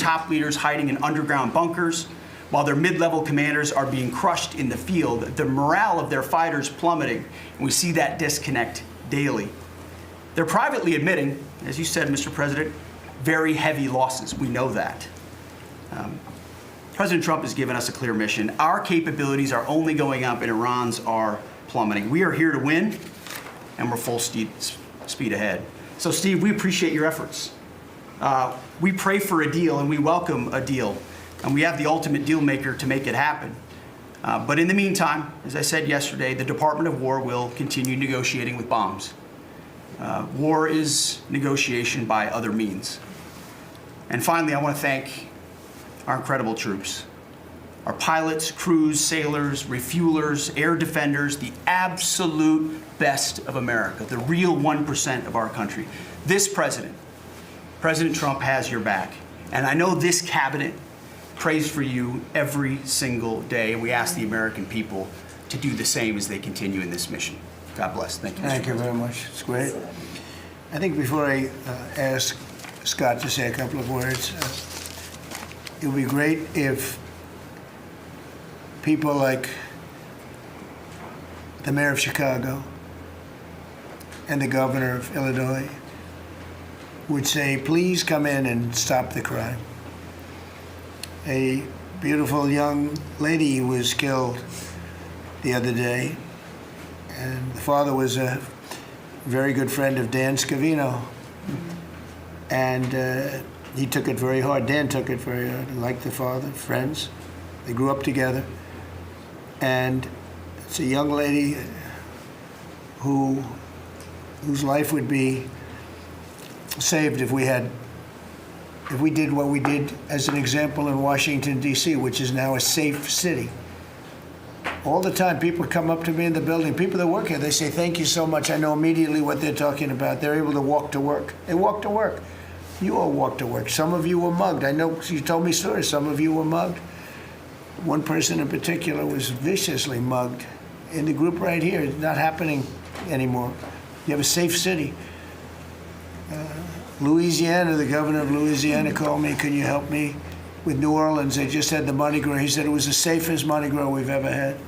top leaders hiding in underground bunkers, while their mid-level commanders are being crushed in the field, the morale of their fighters plummeting, and we see that disconnect daily. They're privately admitting, as you said, Mr. President, very heavy losses. We know that. President Trump has given us a clear mission. Our capabilities are only going up and Iran's are plummeting. We are here to win, and we're full speed ahead. So, Steve, we appreciate your efforts. We pray for a deal, and we welcome a deal, and we have the ultimate deal maker to make it happen. But in the meantime, as I said yesterday, the Department of War will continue negotiating with bombs. War is negotiation by other means. And finally, I want to thank our incredible troops, our pilots, crews, sailors, refuelers, air defenders, the absolute best of America, the real 1% of our country. This president, President Trump, has your back. And I know this cabinet prays for you every single day. And we ask the American people to do the same as they continue in this mission. God bless. Thank you. Thank you very much. It's great. I think before I ask Scott to say a couple of words, it would be great if people like the mayor of Chicago and the governor of Illinois would say, please come in and stop the crime. A beautiful young lady was killed the other day, and the father was a very good friend of Dan Scavino. And he took it very hard. Dan took it very hard. Like the father, friends. They grew up together. And it's a young lady whose life would be saved if we did what we did as an example in Washington, D.C., which is now a safe city. All the time, people come up to me in the building, people that work here, they say, thank you so much. I know immediately what they're talking about. They're able to walk to work. They walk to work. You all walk to work. Some of you were mugged. I know you told me stories. Some of you were mugged. One person in particular was viciously mugged. In the group right here, it's not happening anymore. You have a safe city. Louisiana, the governor of Louisiana called me, can you help me with New Orleans? They just had the Mardi Gras. He said it was the safest Mardi Gras we've ever had.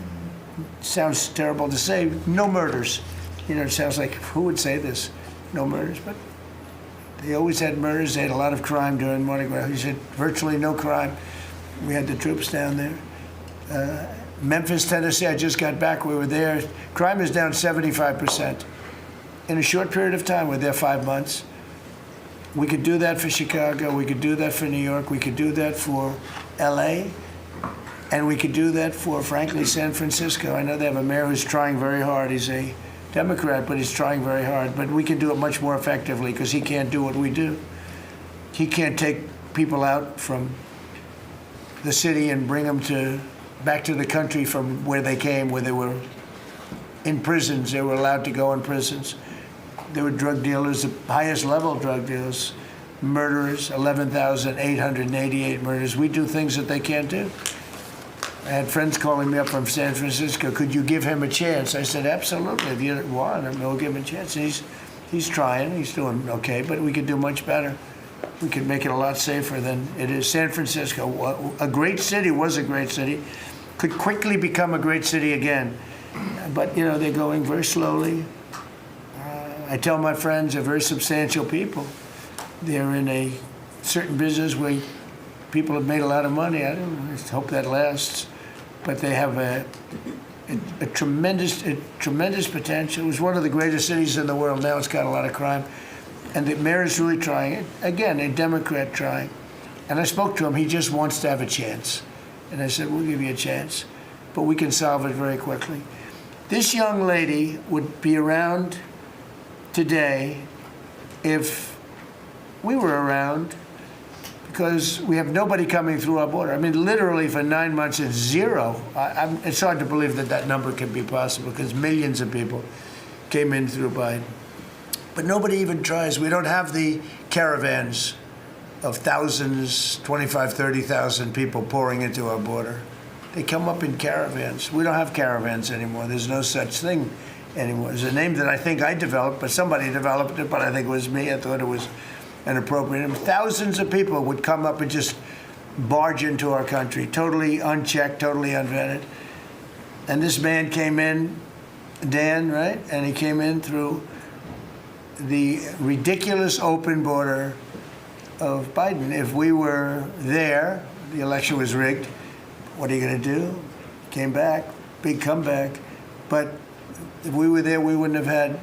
Sounds terrible to say. No murders. You know, it sounds like, who would say this? No murders, but they always had murders. They had a lot of crime during Mardi Gras. He said virtually no crime. We had the troops down there. Memphis, Tennessee, I just got back. We were there. Crime is down 75%. In a short period of time, we're there 5 months. We could do that for Chicago. We could do that for New York. We could do that for L.A. And we could do that for, frankly, San Francisco. I know they have a mayor who's trying very hard. He's a Democrat, but he's trying very hard. But we can do it much more effectively because he can't do what we do. He can't take people out from the city and bring them back to the country from where they came, where they were in prisons. They were allowed to go in prisons. There were drug dealers, the highest level drug dealers, murderers, 11,888 murders. We do things that they can't do. I had friends calling me up from San Francisco. Could you give him a chance? I said, absolutely. If you want him, we'll give him a chance. He's trying. He's doing okay, but we could do much better. We could make it a lot safer than it is. San Francisco, a great city, was a great city, could quickly become a great city again. But, you know, they're going very slowly. I tell my friends they're very substantial people. They're in a certain business where people have made a lot of money. I hope that lasts. But they have a tremendous potential. It was one of the greatest cities in the world. Now it's got a lot of crime. And the mayor is really trying it. Again, a Democrat trying. And I spoke to him. He just wants to have a chance. And I said, we'll give you a chance. But we can solve it very quickly. This young lady would be around today if we were around, because we have nobody coming through our border. I mean, literally for 9 months, it's zero. It's hard to believe that that number can be possible because millions of people came in through Biden. But nobody even tries. We don't have the caravans of thousands, 25, 30,000 people pouring into our border. They come up in caravans. We don't have caravans anymore. There's no such thing anymore. There's a name that I think I developed, but somebody developed it, but I think it was me. I thought it was and appropriate them. Thousands of people would come up and just barge into our country, totally unchecked, totally unvetted. And this man came in, Dan, right? And he came in through the ridiculous open border of Biden. If we were there, the election was rigged. What are you going to do? Came back, big comeback. But if we were there, we wouldn't have had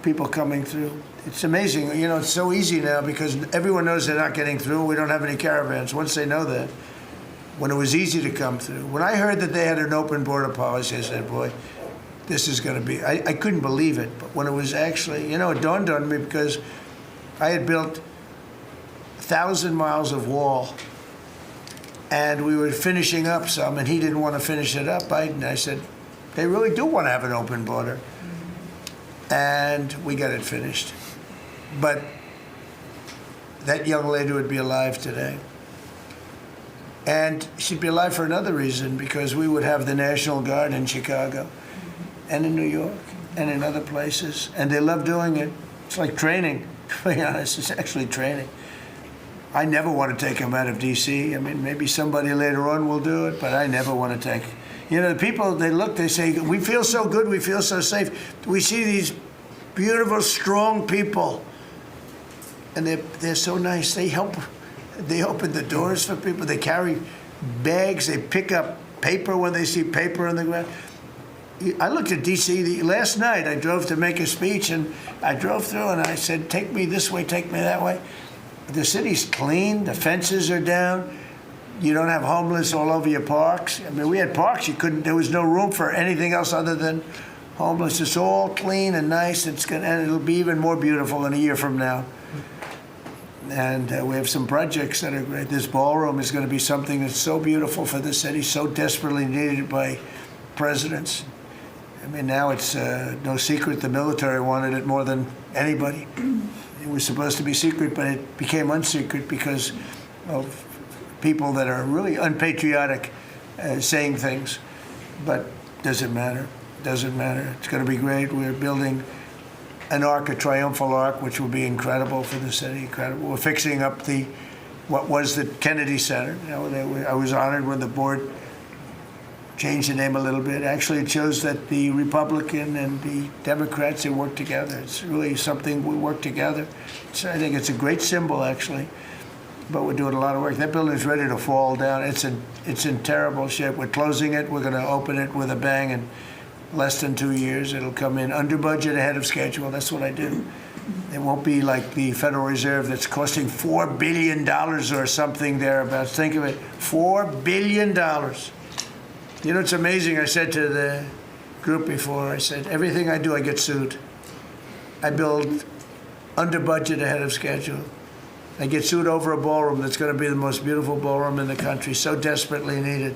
people coming through. It's amazing. You know, it's so easy now because everyone knows they're not getting through. We don't have any caravans. Once they know that, when it was easy to come through. When I heard that they had an open border policy, I said, boy, this is going to be, I couldn't believe it. But when it was actually, you know, it dawned on me because I had built 1,000 miles of wall and we were finishing up some and he didn't want to finish it up. I said, they really do want to have an open border. And we got it finished. But that young lady would be alive today. And she'd be alive for another reason, because we would have the National Guard in Chicago and in New York and in other places. And they love doing it. It's like training, to be honest. It's actually training. I never want to take them out of D.C. I mean, maybe somebody later on will do it, but I never want to take. You know, the people, they look, they say, we feel so good, we feel so safe. We see these beautiful, strong people, and they're so nice. They help. They open the doors for people. They carry bags. They pick up paper when they see paper on the ground. I looked at D.C. last night. I drove to make a speech, and I drove through, and I said, take me this way, take me that way. The city's clean. The fences are down. You don't have homeless all over your parks. I mean, we had parks. There was no room for anything else other than homeless. It's all clean and nice. And it'll be even more beautiful in a year from now. And we have some projects that are great. This ballroom is going to be something that's so beautiful for the city, so desperately needed by presidents. I mean, now it's no secret the military wanted it more than anybody. It was supposed to be secret, but it became unsecret because of people that are really unpatriotic saying things. But doesn't matter. Doesn't matter. It's going to be great. We're building an arc, a triumphal arc, which will be incredible for the city. Incredible. We're fixing up what was the Kennedy Center. You know, I was honored when the board changed the name a little bit. Actually, it shows that the Republican and the Democrats, they work together. It's really something we work together. I think it's a great symbol, actually. But we're doing a lot of work. That building's ready to fall down. It's in terrible shape. We're closing it. We're going to open it with a bang in less than 2 years. It'll come in under budget, ahead of schedule. That's what I do. It won't be like the Federal Reserve that's costing $4 billion or something thereabouts. Think of it, $4 billion. You know, it's amazing. I said to the group before, I said, everything I do, I get sued. I build under budget, ahead of schedule. I get sued over a ballroom that's going to be the most beautiful ballroom in the country, so desperately needed.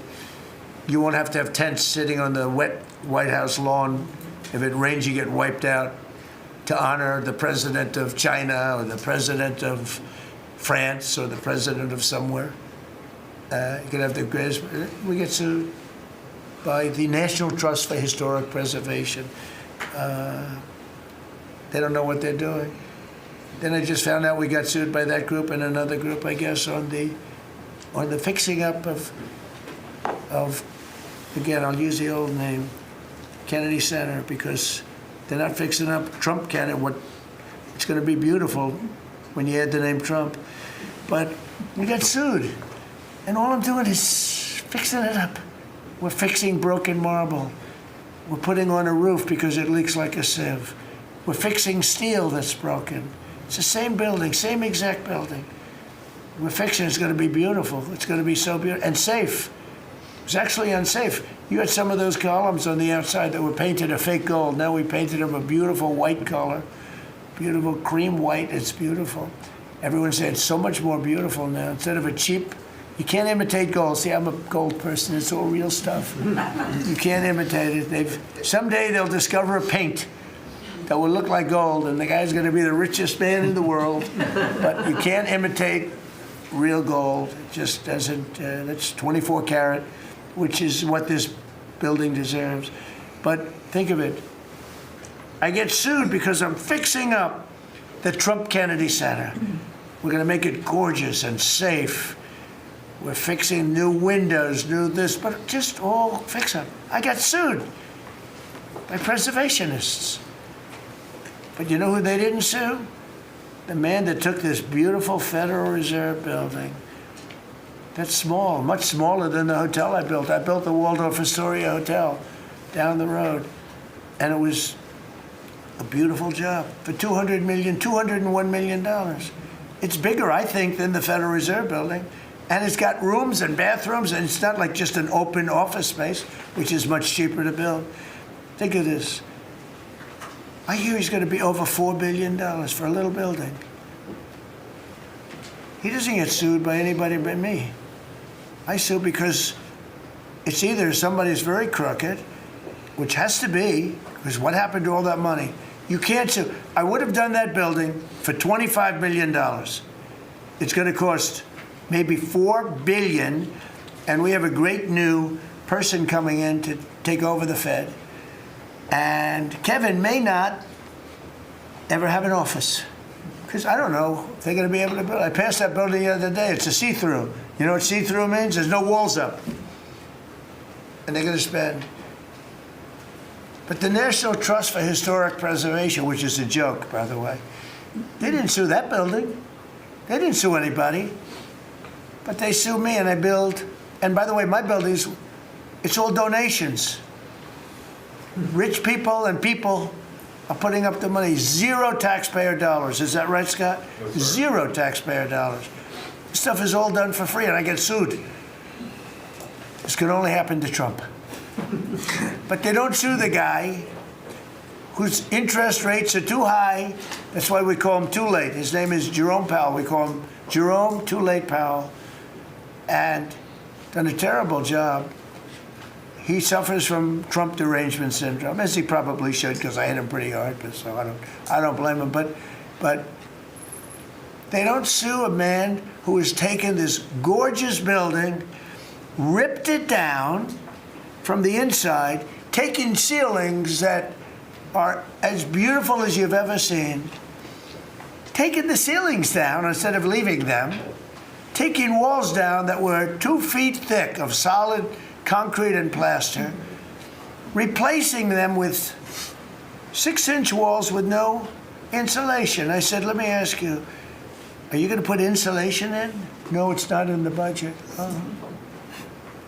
You won't have to have tents sitting on the wet White House lawn. If it rains, you get wiped out, to honor the president of China or the president of France or the president of somewhere. You can have the greatest. We get sued by the National Trust for Historic Preservation. They don't know what they're doing. Then I just found out we got sued by that group and another group, I guess, on the fixing up of again, I'll use the old name, Kennedy Center, because they're not fixing up Trump Kennedy. It's going to be beautiful when you add the name Trump. But we got sued. And all I'm doing is fixing it up. We're fixing broken marble. We're putting on a roof because it leaks like a sieve. We're fixing steel that's broken. It's the same building, same exact building. We're fixing it's going to be beautiful. It's going to be so beautiful and safe. It's actually unsafe. You had some of those columns on the outside that were painted a fake gold. Now we painted them a beautiful white color, beautiful cream white. It's beautiful. Everyone said it's so much more beautiful now. Instead of a cheap, you can't imitate gold. See, I'm a gold person. It's all real stuff. You can't imitate it. Someday they'll discover a paint that will look like gold, and the guy's going to be the richest man in the world. But you can't imitate real gold. It just doesn't. That's 24 karat. Which is what this building deserves. But think of it. I get sued because I'm fixing up the Trump Kennedy Center. We're going to make it gorgeous and safe. We're fixing new windows, new this, but just all fix them. I got sued by preservationists. But you know who they didn't sue? The man that took this beautiful Federal Reserve building. That's small, much smaller than the hotel I built. I built the Waldorf Astoria Hotel down the road. And it was a beautiful job for $201 million. It's bigger, I think, than the Federal Reserve building. And it's got rooms and bathrooms, and it's not like just an open office space, which is much cheaper to build. Think of this. I hear he's going to be over $4 billion for a little building. He doesn't get sued by anybody but me. I sue because it's either somebody's very crooked, which has to be, because what happened to all that money? You can't sue. I would have done that building for $25 million. It's going to cost maybe $4 billion, and we have a great new person coming in to take over the Fed. And Kevin may not ever have an office, because I don't know if they're going to be able to build. I passed that building the other day. It's a see-through. You know what see-through means? There's no walls up. And they're going to spend. But the National Trust for Historic Preservation, which is a joke, by the way, they didn't sue that building. They didn't sue anybody. But they sued me, and I build. And by the way, my buildings, it's all donations. Rich people and people are putting up the money. Zero taxpayer dollars. Is that right, Scott? Yes, zero taxpayer dollars. This stuff is all done for free, and I get sued. This can only happen to Trump. But they don't sue the guy whose interest rates are too high. That's why we call him Too Late. His name is Jerome Powell. We call him Jerome Too Late Powell. And done a terrible job. He suffers from Trump derangement syndrome, as he probably should, because I hit him pretty hard. But so I don't blame him. But they don't sue a man who has taken this gorgeous building, ripped it down from the inside, taking ceilings that are as beautiful as you've ever seen, taking the ceilings down instead of leaving them, taking walls down that were 2 feet thick of solid concrete and plaster, replacing them with 6-inch walls with no insulation. I said, let me ask you, are you going to put insulation in? No, it's not in the budget. Oh.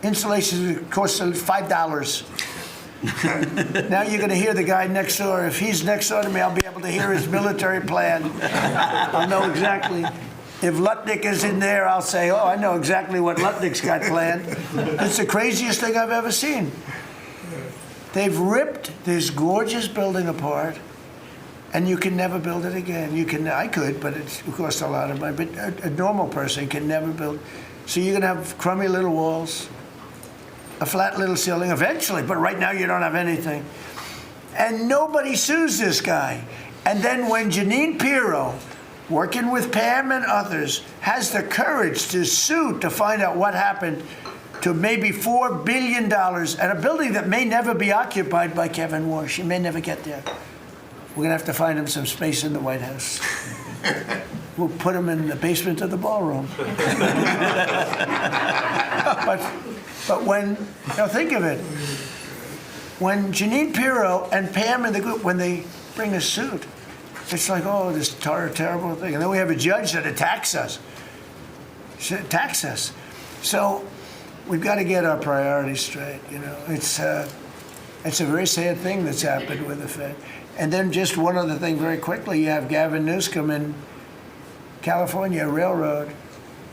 Insulation costs $5. Now you're going to hear the guy next door. If he's next door to me, I'll be able to hear his military plan. I'll know exactly. If Lutnick is in there, I'll say, oh, I know exactly what Lutnick's got planned. It's the craziest thing I've ever seen. They've ripped this gorgeous building apart, and you can never build it again. I could, but it costs a lot of money. But a normal person can never build. So you're going to have crummy little walls, a flat little ceiling eventually, but right now you don't have anything. And nobody sues this guy. And then when Jeanine Pirro, working with Pam and others, has the courage to sue to find out what happened to maybe $4 billion and a building that may never be occupied by Kevin Warsh. He may never get there. We're going to have to find him some space in the White House. We'll put him in the basement of the ballroom. But when, now think of it, when Jeanine Pirro and Pam and the group, when they bring a suit, it's like, oh, this terrible thing. And then we have a judge that attacks us. So we've got to get our priorities straight, you know. It's a very sad thing that's happened with the Fed. And then just one other thing very quickly, you have Gavin Newsom in California Railroad.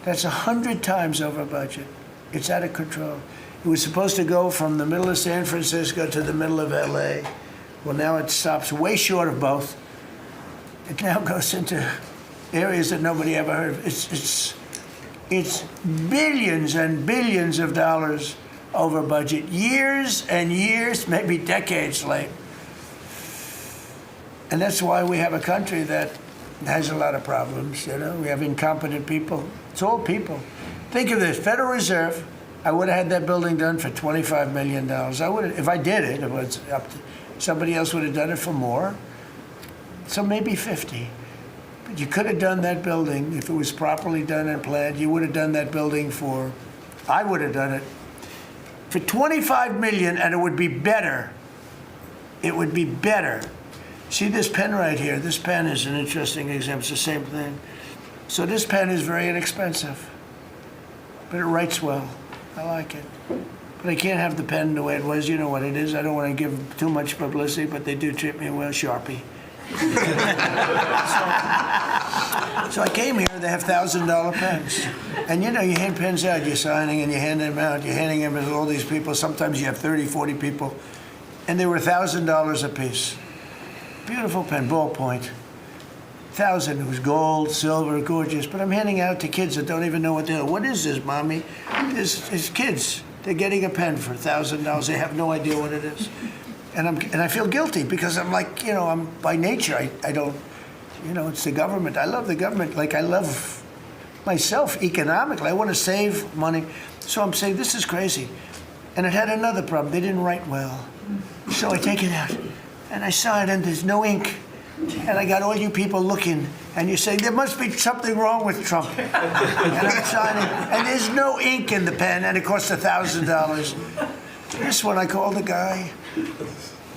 That's 100 times over budget. It's out of control. It was supposed to go from the middle of San Francisco to the middle of LA. Well, now it stops way short of both. It now goes into areas that nobody ever heard of. It's billions and billions of dollars over budget, years and years, maybe decades late. And that's why we have a country that has a lot of problems, you know. We have incompetent people. It's all people. Think of this, Federal Reserve, I would have had that building done for $25 million. I would have, if I did it, it was up to, somebody else would have done it for more. So maybe 50. But you could have done that building, if it was properly done and planned, you would have done that building for, I would have done it, for $25 million, and it would be better. It would be better. See this pen right here? This pen is an interesting example. It's the same thing. So this pen is very inexpensive, but it writes well. I like it. But I can't have the pen the way it was. You know what it is. I don't want to give too much publicity, but they do treat me well. Sharpie. So I came here, they have $1,000 pens. And you know, you hand pens out, you're signing and you hand them out, you're handing them to all these people. Sometimes you have 30, 40 people. And they were $1,000 a piece. Beautiful pen, ballpoint. 1,000, it was gold, silver, gorgeous. But I'm handing out to kids that don't even know what they're doing. What is this, Mommy? It's kids. They're getting a pen for $1,000. They have no idea what it is. And I feel guilty because I'm like, you know, I'm by nature, I don't, you know, it's the government. I love the government like I love myself economically. I want to save money. So I'm saying, this is crazy. And it had another problem. They didn't write well. So I take it out and I saw it and there's no ink. And I got all you people looking and you say, there must be something wrong with Trump. And I'm signing and there's no ink in the pen and it costs $1,000. This one, I called the guy.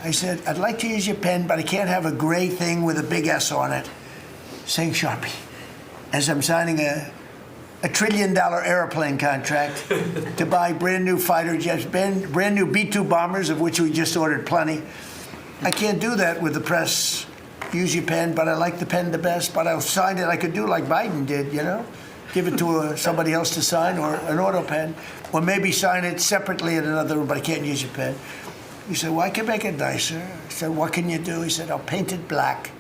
I said, I'd like to use your pen, but I can't have a gray thing with a big S on it saying Sharpie. As I'm signing a $1 trillion airplane contract to buy brand new fighter jets, brand new B-2 bombers, of which we just ordered plenty. I can't do that with the press. Use your pen, but I like the pen the best, but I'll sign it. I could do like Biden did, you know? Give it to somebody else to sign, or an auto pen, or maybe sign it separately in another room, but I can't use your pen. He said, well, I can make it nicer. I said, what can you do? He said, I'll paint it black.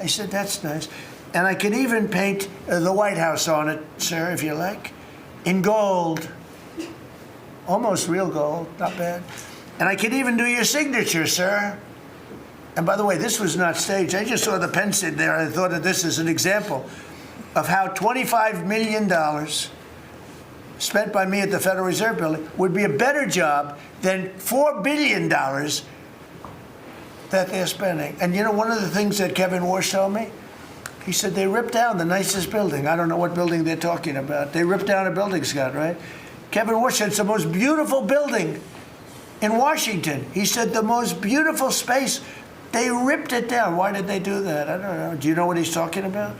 I said, that's nice. And I can even paint the White House on it, sir, if you like, in gold. Almost real gold, not bad. And I can even do your signature, sir. And by the way, this was not staged. I just saw the pen sit there. I thought of this as an example of how $25 million spent by me at the Federal Reserve Building would be a better job than $4 billion that they're spending. And you know, one of the things that Kevin Warsh told me, he said they ripped down the nicest building. I don't know what building they're talking about. They ripped down a building, Scott, right? Kevin Warsh said it's the most beautiful building in Washington. He said the most beautiful space. They ripped it down. Why did they do that? I don't know. Do you know what he's talking about?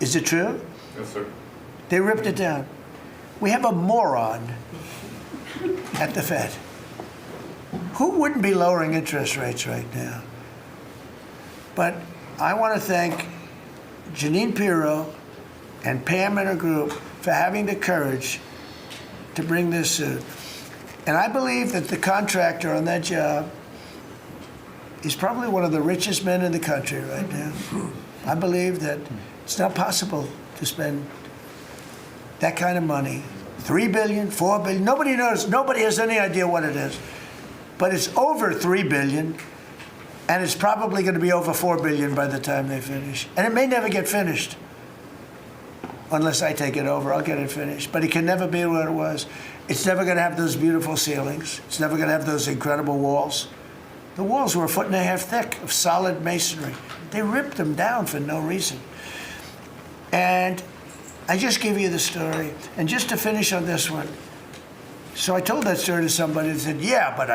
Is it true? Yes, sir. They ripped it down. We have a moron at the Fed. Who wouldn't be lowering interest rates right now? But I want to thank Janine Pirro and Pam and her group for having the courage to bring this suit. And I believe that the contractor on that job is probably one of the richest men in the country right now. I believe that it's not possible to spend that kind of money. $3 billion, $4 billion, nobody knows, nobody has any idea what it is. But it's over $3 billion, and it's probably going to be over $4 billion by the time they finish. And it may never get finished. Unless I take it over, I'll get it finished. But it can never be what it was. It's never going to have those beautiful ceilings. It's never going to have those incredible walls. The walls were 1.5 feet thick of solid masonry. They ripped them down for no reason. And I just give you the story. And just to finish on this one. So I told that story to somebody and said, yeah, but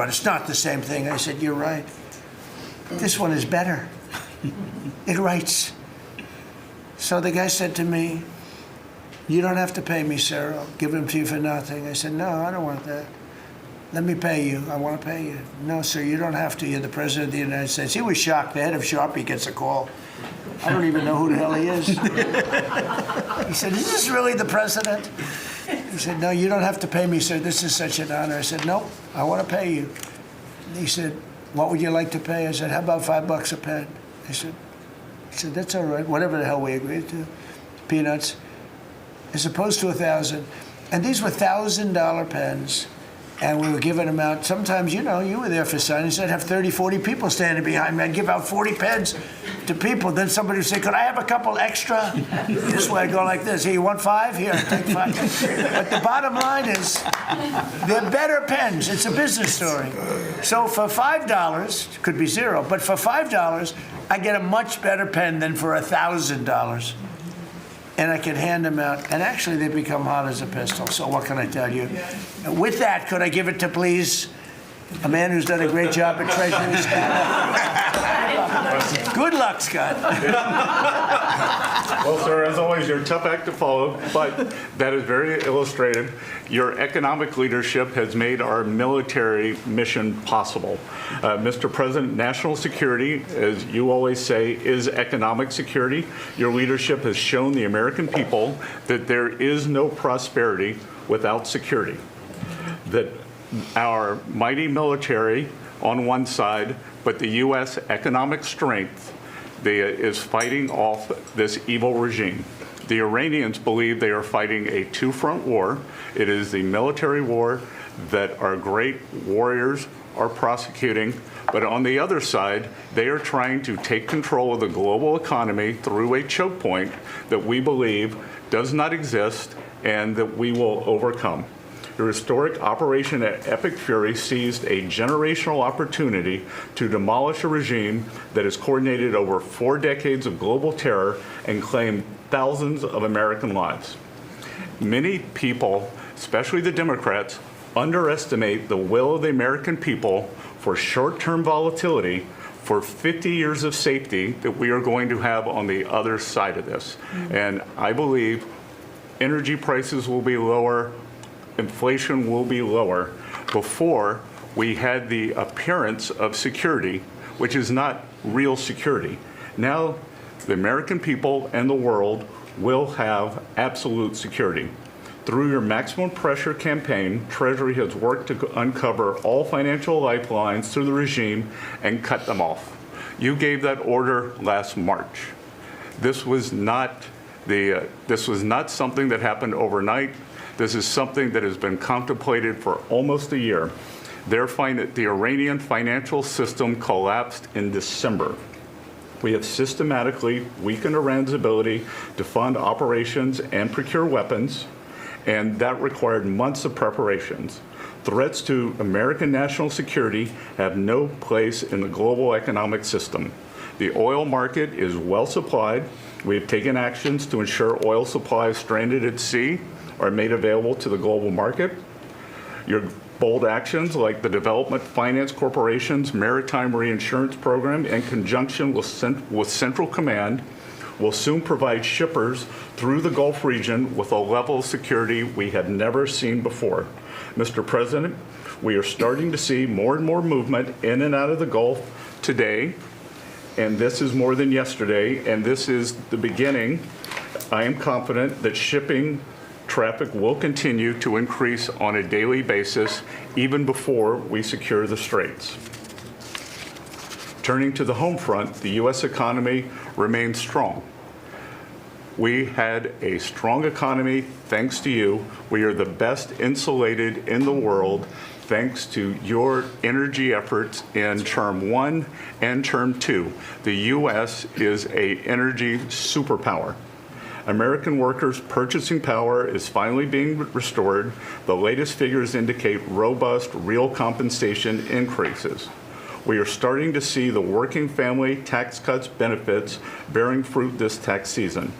it's not the same thing. I said, you're right. This one is better. It writes. So the guy said to me, you don't have to pay me, sir. I'll give them to you for nothing. I said, no, I don't want that. Let me pay you. I want to pay you. No, sir, you don't have to. You're the President of the United States. He was shocked. The head of Sharpie gets a call. I don't even know who the hell he is. He said, is this really the President? He said, no, you don't have to pay me, sir. This is such an honor. I said, nope, I want to pay you. And he said, what would you like to pay? I said, how about $5 a pen? He said, that's all right, whatever the hell we agreed to. Peanuts. As opposed to 1,000. And these were $1,000 pens. And we were giving them out. Sometimes, you were there for signings. I'd have 30, 40 people standing behind me. I'd give out 40 pens to people. Then somebody would say, could I have a couple extra? This way I'd go like this. Here, you want 5? Here, take 5. But the bottom line is, they're better pens. It's a business story. So for $5, could be 0, but for $5, I get a much better pen than for $1,000. And I can hand them out, and actually they become hot as a pistol. So what can I tell you? With that, could I give it to, please, a man who's done a great job at Treasury, Scott? Good luck, Scott. Well, sir, as always, you're a tough act to follow, but that is very illustrative. Your economic leadership has made our military mission possible. Mr. President, national security, as you always say, is economic security. Your leadership has shown the American people that there is no prosperity without security. That our mighty military on one side, but the U.S. economic strength is fighting off this evil regime. The Iranians believe they are fighting a two-front war. It is the military war that our great warriors are prosecuting, but on the other side, they are trying to take control of the global economy through a choke point that we believe does not exist and that we will overcome. The historic operation at Epic Fury seized a generational opportunity to demolish a regime that has coordinated over 4 decades of global terror and claimed thousands of American lives. Many people, especially the Democrats, underestimate the will of the American people for short-term volatility for 50 years of safety that we are going to have on the other side of this. And I believe energy prices will be lower, inflation will be lower before we had the appearance of security, which is not real security. Now, the American people and the world will have absolute security. Through your maximum pressure campaign, Treasury has worked to uncover all financial lifelines through the regime and cut them off. You gave that order last March. This was not something that happened overnight. This is something that has been contemplated for almost a year. The Iranian financial system collapsed in December. We have systematically weakened Iran's ability to fund operations and procure weapons, and that required months of preparations. Threats to American national security have no place in the global economic system. The oil market is well supplied. We have taken actions to ensure oil supplies stranded at sea are made available to the global market. Your bold actions like the Development Finance Corporation's Maritime Reinsurance Program in conjunction with Central Command will soon provide shippers through the Gulf region with a level of security we have never seen before. Mr. President, we are starting to see more and more movement in and out of the Gulf today, and this is more than yesterday, and this is the beginning. I am confident that shipping traffic will continue to increase on a daily basis, even before we secure the straits. Turning to the home front, the U.S. economy remains strong. We had a strong economy thanks to you. We are the best insulated in the world thanks to your energy efforts in Term 1 and Term 2. The U.S. is an energy superpower. American workers' purchasing power is finally being restored. The latest figures indicate robust real compensation increases. We are starting to see the working family tax cuts benefits bearing fruit this tax season.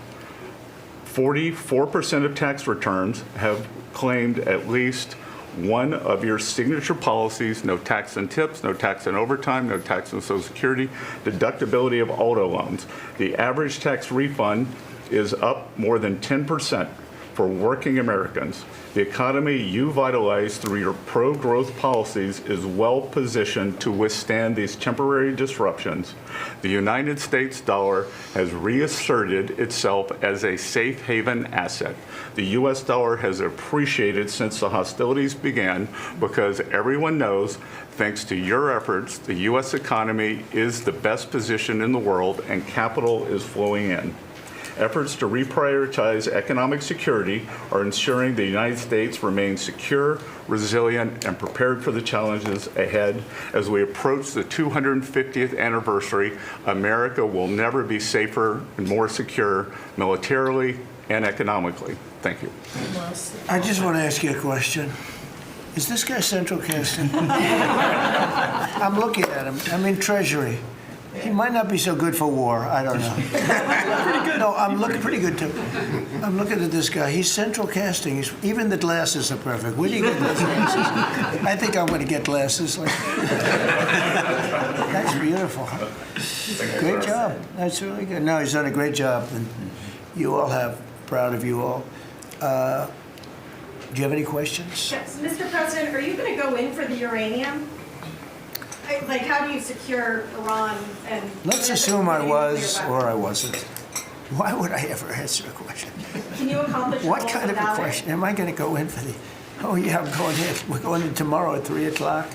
44% of tax returns have claimed at least one of your signature policies: no tax on tips, no tax on overtime, no tax on Social Security, deductibility of auto loans. The average tax refund is up more than 10% for working Americans. The economy you vitalized through your pro-growth policies is well positioned to withstand these temporary disruptions. The United States dollar has reasserted itself as a safe haven asset. The U.S. dollar has appreciated since the hostilities began because everyone knows, thanks to your efforts, the U.S. economy is the best position in the world and capital is flowing in. Efforts to reprioritize economic security are ensuring the United States remains secure, resilient, and prepared for the challenges ahead. As we approach the 250th anniversary, America will never be safer and more secure militarily and economically. Thank you. I just want to ask you a question. Is this guy central casting? I'm looking at him. I'm in Treasury. He might not be so good for war. I don't know. Pretty good. No, I'm looking pretty good too. I'm looking at this guy. He's central casting. Even the glasses are perfect. Where do you get those glasses? I think I'm going to get glasses. That's beautiful. Great job. That's really good. No, he's done a great job, and you all have. Proud of you all. Do you have any questions? Yes, Mr. President, are you going to go in for the uranium? Like, how do you secure Iran and... Let's assume I was or I wasn't. Why would I ever answer a question? Can you accomplish your What goals kind of a without question? Am I going to go in for the... Oh, yeah, I'm going in. We're going in tomorrow at 3 o'clock.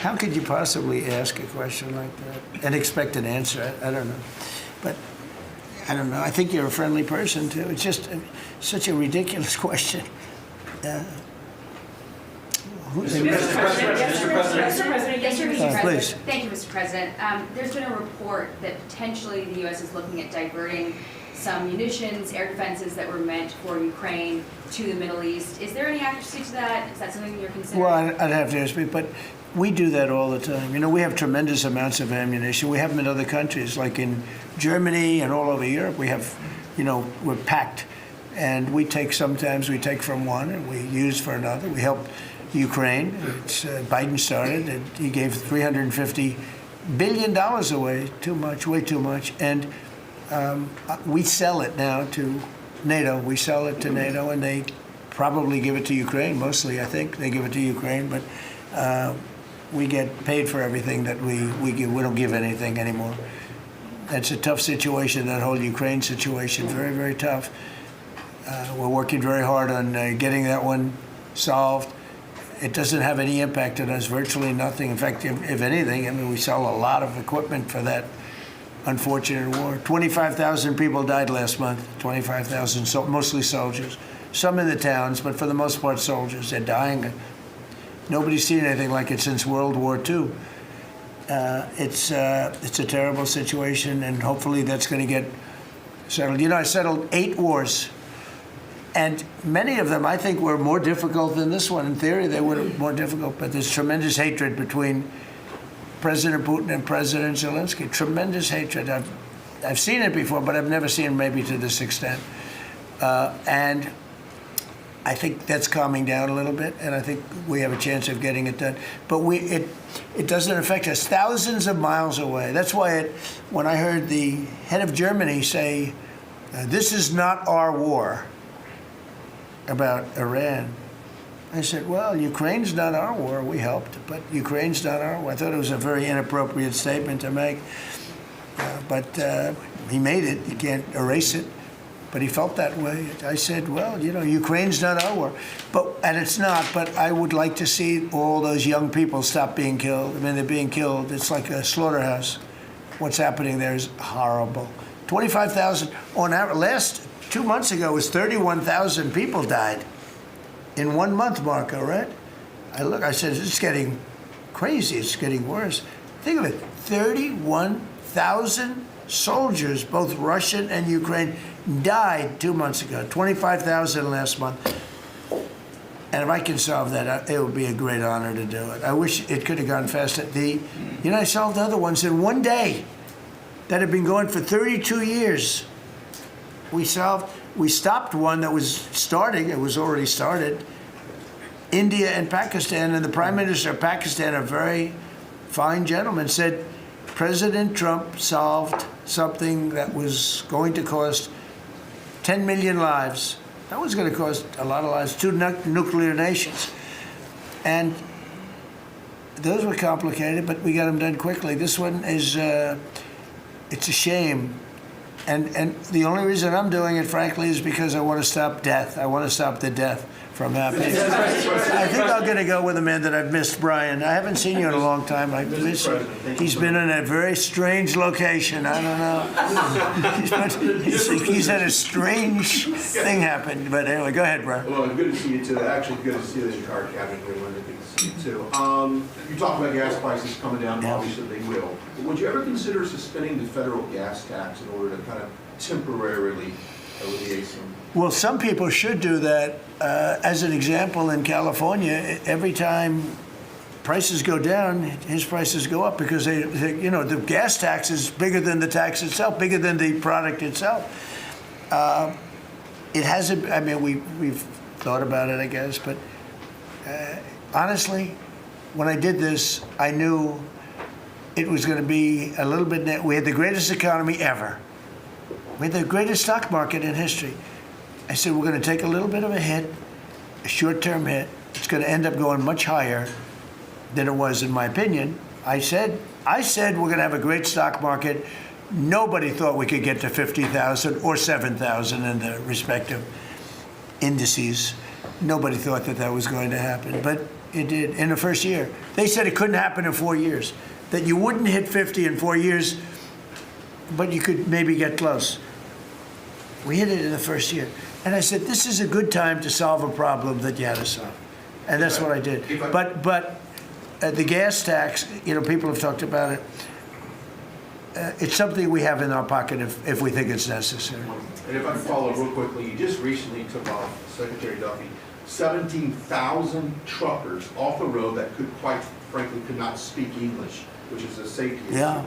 How could you possibly ask a question like that and expect an answer? I don't know. But I don't know. I think you're a friendly person, too. It's just such a ridiculous question. Mr. President, yes, Mr. President. Please. Thank you, Mr. President. There's been a report that potentially the U.S. is looking at diverting some munitions, air defenses that were meant for Ukraine to the Middle East. Is there any accuracy to that? Is that something you're considering? Well, I'd have to ask me, but we do that all the time. You know, we have tremendous amounts of ammunition. We have them in other countries, like in Germany and all over Europe. We have, you know, we're packed. And sometimes we take from one and we use for another. We help Ukraine. Biden started, and he gave $350 billion away. Too much, way too much. And we sell it now to NATO. We sell it to NATO, and they probably give it to Ukraine. Mostly, I think they give it to Ukraine, but we get paid for everything that we give. We don't give anything anymore. That's a tough situation. That whole Ukraine situation, very, very tough. We're working very hard on getting that one solved. It doesn't have any impact on us, virtually nothing. In fact, if anything, I mean, we sell a lot of equipment for that unfortunate war. 25,000 people died last month, 25,000, mostly soldiers. Some in the towns, but for the most part, soldiers. They're dying. Nobody's seen anything like it since World War II. It's a terrible situation, and hopefully that's going to get settled. You know, I settled 8 wars. And many of them, I think, were more difficult than this one. In theory, they were more difficult, but there's tremendous hatred between President Putin and President Zelensky. Tremendous hatred. I've seen it before, but I've never seen it maybe to this extent. And I think that's calming down a little bit, and I think we have a chance of getting it done. But it doesn't affect us. Thousands of miles away. That's why when I heard the head of Germany say, this is not our war, about Iran, I said, well, Ukraine's not our war. We helped, but Ukraine's not our war. I thought it was a very inappropriate statement to make, but he made it. You can't erase it, but he felt that way. I said, well, you know, Ukraine's not our war, and it's not, but I would like to see all those young people stop being killed. I mean, they're being killed. It's like a slaughterhouse. What's happening there is horrible. 25,000 on average. 2 months ago, it was 31,000 people died in 1 month, Marco, right? I said, it's getting crazy. It's getting worse. Think of it, 31,000 soldiers, both Russian and Ukraine, died 2 months ago, 25,000 last month. And if I can solve that, it would be a great honor to do it. I wish it could have gone faster. I solved other ones in 1 day that had been going for 32 years. We stopped one that was starting. It was already started. India and Pakistan, and the Prime Minister of Pakistan, a very fine gentleman, said President Trump solved something that was going to cost 10 million lives. That was going to cost a lot of lives, 2 nuclear nations. And those were complicated, but we got them done quickly. This one is, it's a shame And the only reason I'm doing it, frankly, is because I want to stop death. I want to stop the death from happening. I think I'm going to go with a man that I've missed, Brian. I haven't seen you in a long time. I've missed you. He's been in a very strange location. I don't know. He's had a strange thing happen. But anyway, go ahead, Brian. Well, good to see you too. Actually, good to see the entire cabinet here. Good to see you too. You talked about gas prices coming down. Yeah. Obviously, they will. But would you ever consider suspending the federal gas tax in order to kind of temporarily alleviate some? Well, some people should do that. As an example, in California, every time prices go down, his prices go up because the gas tax is bigger than the tax itself, bigger than the product itself. It hasn't. I mean, we've thought about it, I guess, but honestly, when I did this, I knew it was going to be a little bit. We had the greatest economy ever. We had the greatest stock market in history. I said, we're going to take a little bit of a hit, a short-term hit. It's going to end up going much higher than it was, in my opinion. I said we're going to have a great stock market. Nobody thought we could get to 50,000 or 7,000 in the respective indices. Nobody thought that was going to happen, but it did in the first year. They said it couldn't happen in 4 years, that you wouldn't hit 50 in 4 years, but you could maybe get close. We hit it in the first year. And I said, this is a good time to solve a problem that you had to solve. And that's what I did. But the gas tax, people have talked about it. It's something we have in our pocket if we think it's necessary. And if I can follow real quickly, you just recently took off, Secretary Duffy, 17,000 truckers off the road that quite frankly could not speak English, which is a safety issue. Yeah.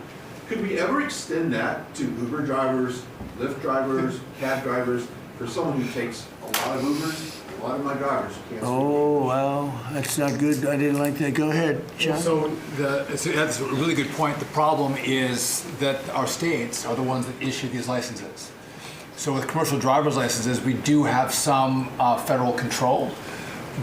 Could we ever extend that to Uber drivers, Lyft drivers, cab drivers, for someone who takes a lot of Ubers? A lot of my drivers can't speak. Oh, well, that's not good. I didn't like that. Go ahead, John. So that's a really good point. The problem is that our states are the ones that issue these licenses. So with commercial driver's licenses, we do have some federal control.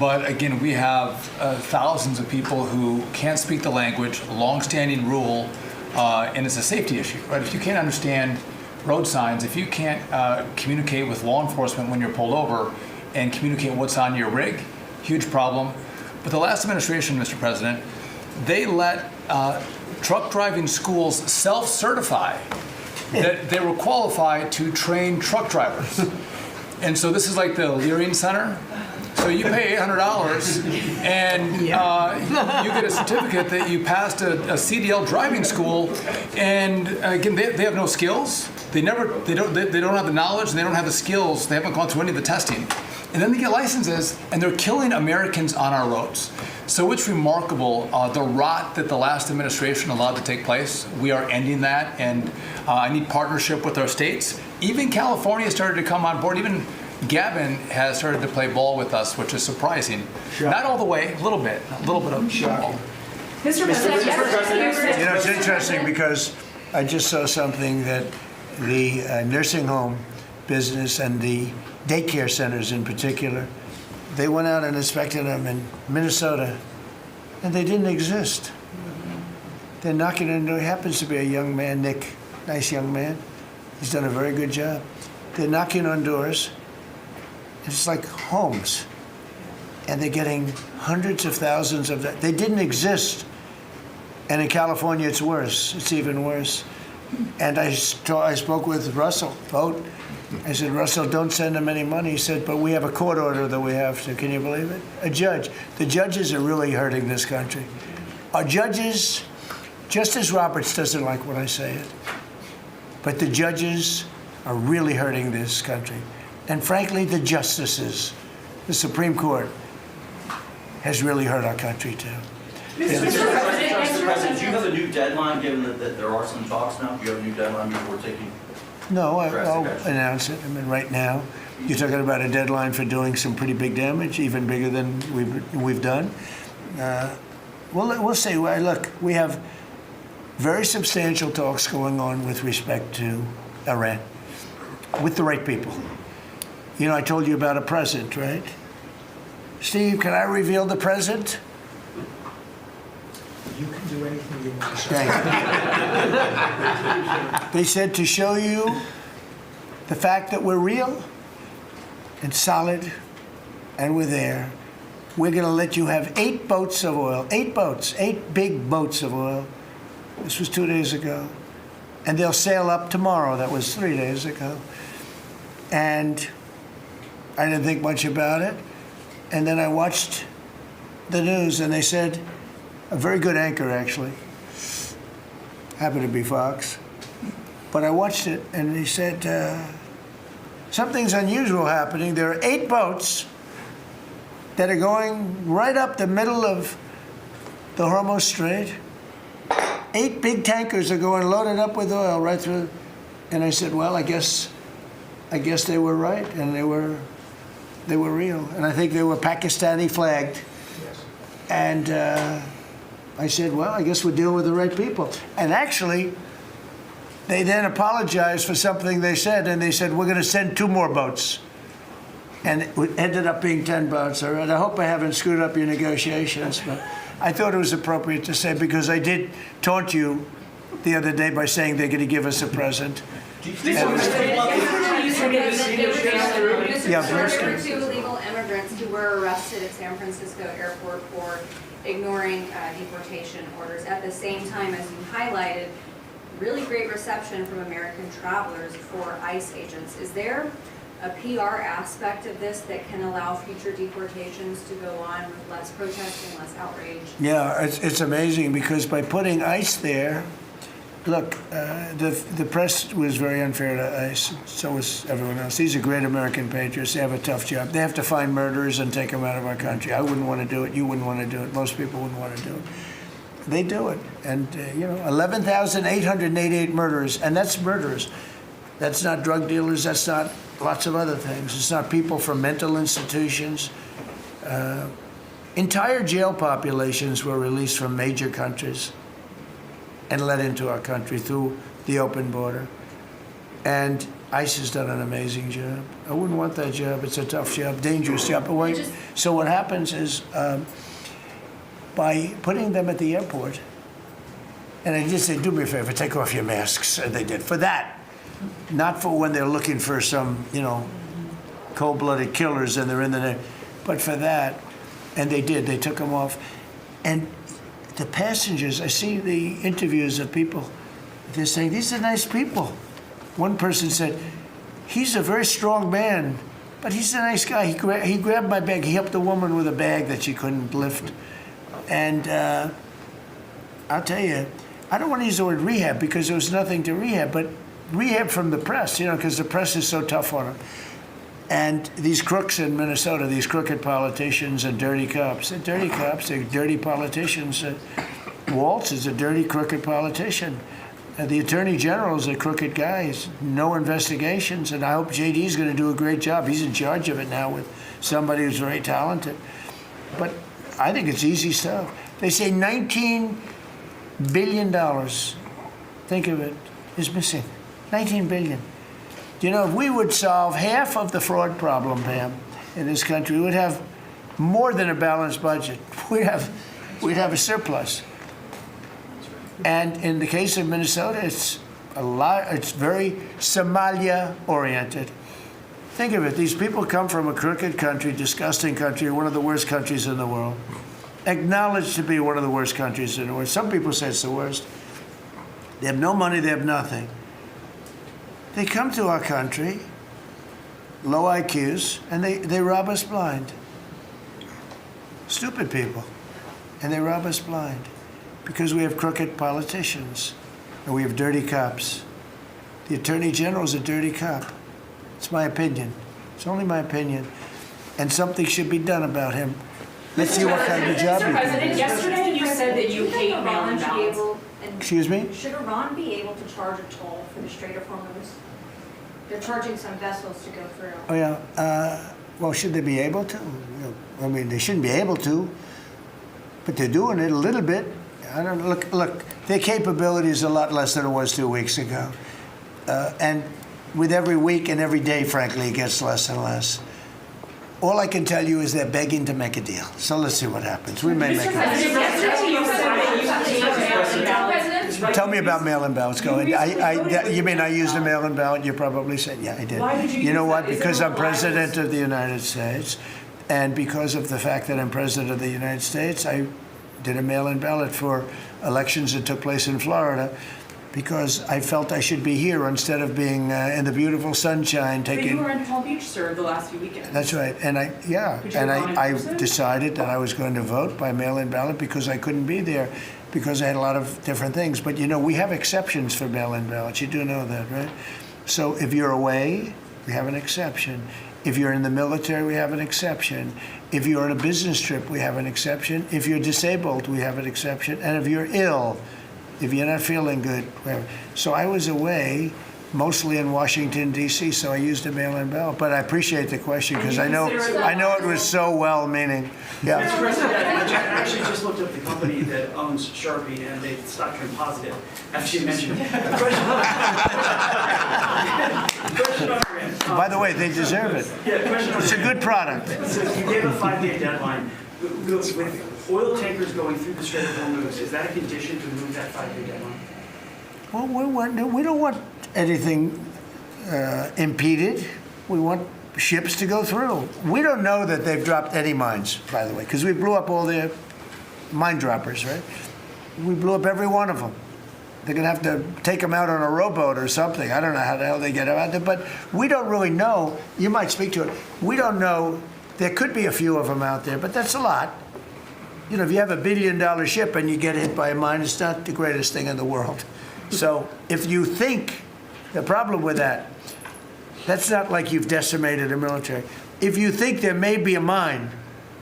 But again, we have thousands of people who can't speak the language, long-standing rule, and it's a safety issue, right? If you can't understand road signs, if you can't communicate with law enforcement when you're pulled over and communicate what's on your rig, huge problem. But the last administration, Mr. President, they let truck driving schools self-certify that they were qualified to train truck drivers. And so this is like the Leering Center. So you pay $800 and you get a certificate that you passed a CDL driving school. And again, they have no skills. They don't have the knowledge and they don't have the skills. They haven't gone through any of the testing. And then they get licenses and they're killing Americans on our roads. So it's remarkable the rot that the last administration allowed to take place. We are ending that, and I need partnership with our states. Even California started to come on board. Even Gavin has started to play ball with us, which is surprising. Shocking. Not all the way, a little bit of ball. Mr. President, yes. It's interesting because I just saw something that the nursing home business and the daycare centers in particular, they went out and inspected them in Minnesota, and they didn't exist. They're knocking on the door. He happens to be a young man, Nick, nice young man. He's done a very good job. They're knocking on doors. It's like homes, and they're getting hundreds of thousands of that. They didn't exist, and in California, it's worse. It's even worse. And I spoke with Russell Vogt. I said, Russell, don't send them any money. He said, but we have a court order that we have to. Can you believe it? A judge. The judges are really hurting this country. Our judges, Justice Roberts doesn't like when I say it, but the judges are really hurting this country. And frankly, the justices, the Supreme Court, has really hurt our country too. Mr. President, do you have a new deadline, given that there are some talks now? Do you have a new deadline before taking? No, I'll announce it. I mean, right now, you're talking about a deadline for doing some pretty big damage, even bigger than we've done. We'll see. Look, we have very substantial talks going on with respect to Iran, with the right people. You know, I told you about a present, right? Steve, can I reveal the present? You can do anything you want. Thank you. They said to show you the fact that we're real and solid and we're there. We're going to let you have 8 boats of oil, 8 boats, 8 big boats of oil. This was 2 days ago. And they'll sail up tomorrow. That was 3 days ago. And I didn't think much about it. And then I watched the news, and they said, a very good anchor, actually, happened to be Fox. But I watched it, and he said, something's unusual happening. There are 8 boats that are going right up the middle of the Hormuz Strait. 8 big tankers are going loaded up with oil right through. And I said, well, I guess they were right, and they were real. And I think they were Pakistani flagged. Yes. And I said, well, I guess we're dealing with the right people. And actually, they then apologized for something they said, and they said, we're going to send 2 more boats. And it ended up being 10 boats. All right, I hope I haven't screwed up your negotiations, but I thought it was appropriate to say, because I did taunt you the other day by saying they're going to give us a present. There were 2 illegal immigrants who were arrested at San Francisco airport for ignoring deportation orders. At the same time, as you highlighted, really great reception from American travelers for ICE agents. Is there a PR aspect of this that can allow future deportations to go on with less protesting, less outrage? Yeah, it's amazing, because by putting ICE there, look, the press was very unfair to ICE. So was everyone else. These are great American patriots. They have a tough job. They have to find murderers and take them out of our country. I wouldn't want to do it. You wouldn't want to do it. Most people wouldn't want to do it. They do it. And, 11,888 murderers. And that's murderers. That's not drug dealers. That's not lots of other things. It's not people from mental institutions. Entire jail populations were released from major countries and let into our country through the open border. And ICE has done an amazing job. I wouldn't want that job. It's a tough job, dangerous job. So what happens is, by putting them at the airport, and I just say, do me a favor, take off your masks. And they did. For that, not for when they're looking for some, cold-blooded killers and they're in the, but for that. And they did. They took them off. And the passengers, I see the interviews of people, they're saying, these are nice people. One person said, he's a very strong man, but he's a nice guy. He grabbed my bag. He helped a woman with a bag that she couldn't lift. And I'll tell you, I don't want to use the word rehab, because there was nothing to rehab, but rehab from the press, because the press is so tough on them. And these crooks in Minnesota, these crooked politicians and dirty cops. They're dirty cops, they're dirty politicians. Waltz is a dirty, crooked politician. The Attorney General is a crooked guy. He's no investigations, and I hope JD's going to do a great job. He's in charge of it now with somebody who's very talented. But I think it's easy stuff. They say $19 billion, think of it, is missing. $19 billion. If we would solve half of the fraud problem, Pam, in this country, we would have more than a balanced budget. We'd have a surplus. And in the case of Minnesota, it's very Somalia-oriented. Think of it. These people come from a crooked country, disgusting country, one of the worst countries in the world. Acknowledged to be one of the worst countries in the world. Some people say it's the worst. They have no money, they have nothing. They come to our country, low IQs, and they rob us blind. Stupid people. And they rob us blind because we have crooked politicians and we have dirty cops. The Attorney General is a dirty cop. It's my opinion. It's only my opinion. And something should be done about him. Let's see what kind of job he can do. Mr. President, yesterday you said that you hate mail-in ballots. Excuse me? Should Iran be able to charge a toll for the Strait of Hormuz? They're charging some vessels to go through. Oh, yeah. Well, should they be able to? I mean, they shouldn't be able to, but they're doing it a little bit. I don't look. Their capability is a lot less than it was 2 weeks ago, and with every week and every day, frankly, it gets less and less. All I can tell you is they're begging to make a deal. So let's see what happens. We may make a deal. Yesterday you said that you hate mail-in ballots. Tell me about mail-in ballots. Go ahead. You mean I used a mail-in ballot? You probably said, yeah, I did. Why did you You know use what? that? Is Because there a I'm president bias? of the United States, and because of the fact that I'm president of the United States, I did a mail-in ballot for elections that took place in Florida, because I felt I should be here instead of being in the beautiful sunshine But you taking. were in Palm Beach, sir, the last few weekends. That's right, and Could you have gone in I person? decided that I was going to vote by mail-in ballot because I couldn't be there, because I had a lot of different things. But you know, we have exceptions for mail-in ballots. You do know that, right? So if you're away, we have an exception. If you're in the military, we have an exception. If you're on a business trip, we have an exception. If you're disabled, we have an exception. And if you're ill, if you're not feeling good, we have. So I was away, mostly in Washington, D.C., so I used a mail-in ballot. But I appreciate the question, because I know it was so well-meaning. Yeah. Mr. President, I actually just looked up the company that owns Sharpie, and they stock turned positive after you mentioned it. Question on your end. By the way, they deserve it. Yeah, question on It's a your end. good product. So you gave a 5-day deadline. With oil tankers going through the Strait of Hormuz, is that a condition to move that 5-day deadline? Well, we don't want anything impeded. We want ships to go through. We don't know that they've dropped any mines, by the way, because we blew up all their mine droppers, right? We blew up every one of them. They're going to have to take them out on a rowboat or something. I don't know how the hell they get them out there, but we don't really know. You might speak to it. We don't know. There could be a few of them out there, but that's a lot. You know, if you have $1 billion ship and you get hit by a mine, it's not the greatest thing in the world. So if you think, the problem with that, that's not like you've decimated a military. If you think there may be a mine,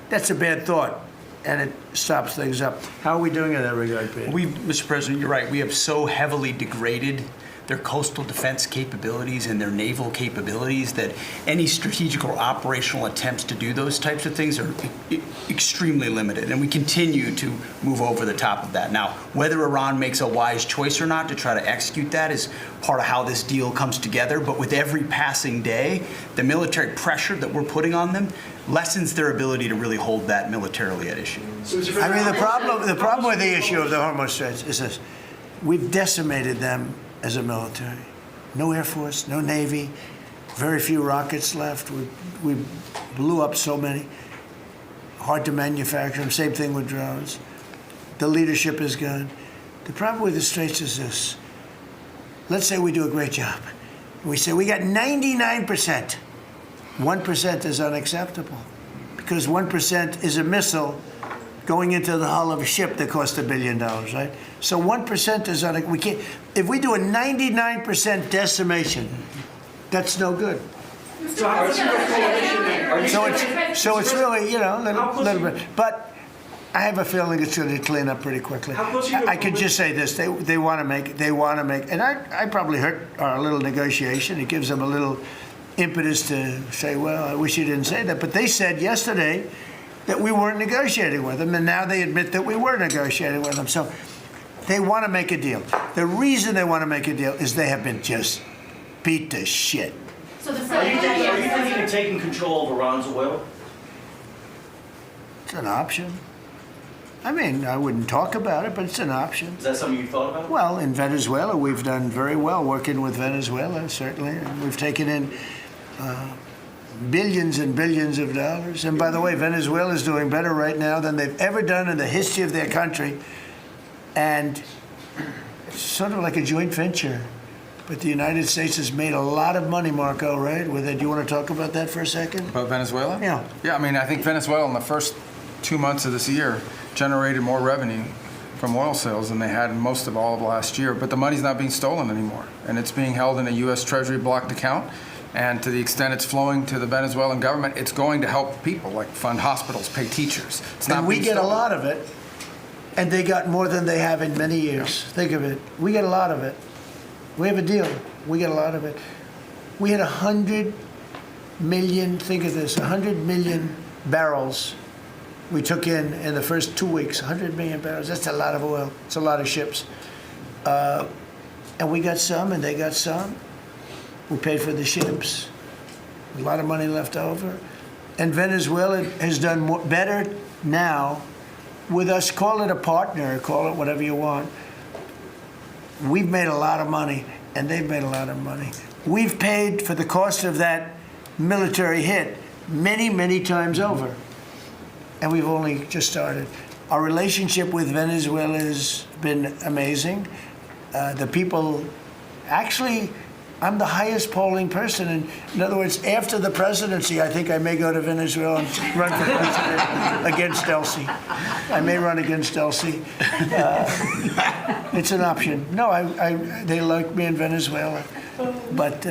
that's a bad thought, and it stops things up. How are we doing in that regard, Peter? Mr. President, you're right. We have so heavily degraded their coastal defense capabilities and their naval capabilities that any strategic or operational attempts to do those types of things are extremely limited. And we continue to move over the top of that. Now, whether Iran makes a wise choice or not to try to execute that is part of how this deal comes together. But with every passing day, the military pressure that we're putting on them lessens their ability to really hold that militarily at issue. I mean, the problem with the issue of the Hormuz Straits is this: we've decimated them as a military. No Air Force, no Navy, very few rockets left. We blew up so many. Hard to manufacture them. Same thing with drones. The leadership is gone. The problem with the Straits is this: let's say we do a great job. We say we got 99%. 1% is unacceptable, because 1% is a missile going into the hull of a ship that cost $1 billion, right? So 1% is we can't. If we do a 99% decimation, that's no good. So it's really, you know, a little bit. But I have a feeling it's going to clean up pretty quickly. I could just say this: they want to make, and I probably hurt our little negotiation. It gives them a little impetus to say, well, I wish you didn't say that. But they said yesterday that we weren't negotiating with them, and now they admit that we were negotiating with them. So they want to make a deal. The reason they want to make a deal is they have been just beat to shit. So the Are you thinking of taking control of Iran's oil? It's an option. I mean, I wouldn't talk about it, but it's an option. Is that something you thought about? Well, in Venezuela, we've done very well working with Venezuela, certainly. And we've taken in billions and billions of dollars. And by the way, Venezuela is doing better right now than they've ever done in the history of their country. And it's sort of like a joint venture. But the United States has made a lot of money, Marco, right? With it. Do you want to talk about that for a second? About Venezuela? Yeah. Yeah, I mean, I think Venezuela in the first 2 months of this year generated more revenue from oil sales than they had in most of all of last year. But the money's not being stolen anymore. And it's being held in a U.S. Treasury blocked account. And to the extent it's flowing to the Venezuelan government, it's going to help people, like fund hospitals, pay teachers. It's not And we being get a stolen. lot of it. And they got more than they have in many years. Think of it. We get a lot of it. We have a deal. We get a lot of it. We had 100 million, think of this, 100 million barrels we took in the first 2 weeks. 100 million barrels. That's a lot of oil. It's a lot of ships. And we got some, and they got some. We paid for the ships. A lot of money left over. And Venezuela has done better now with us. Call it a partner, call it whatever you want. we've made a lot of money, and they've made a lot of money. We've paid for the cost of that military hit many, many times over. And we've only just started. Our relationship with Venezuela has been amazing. The people, actually, I'm the highest polling person. And in other words, after the presidency, I think I may go to Venezuela and run for president against Elsie. I may run against Elsie. It's an option. No, they like me in Venezuela, but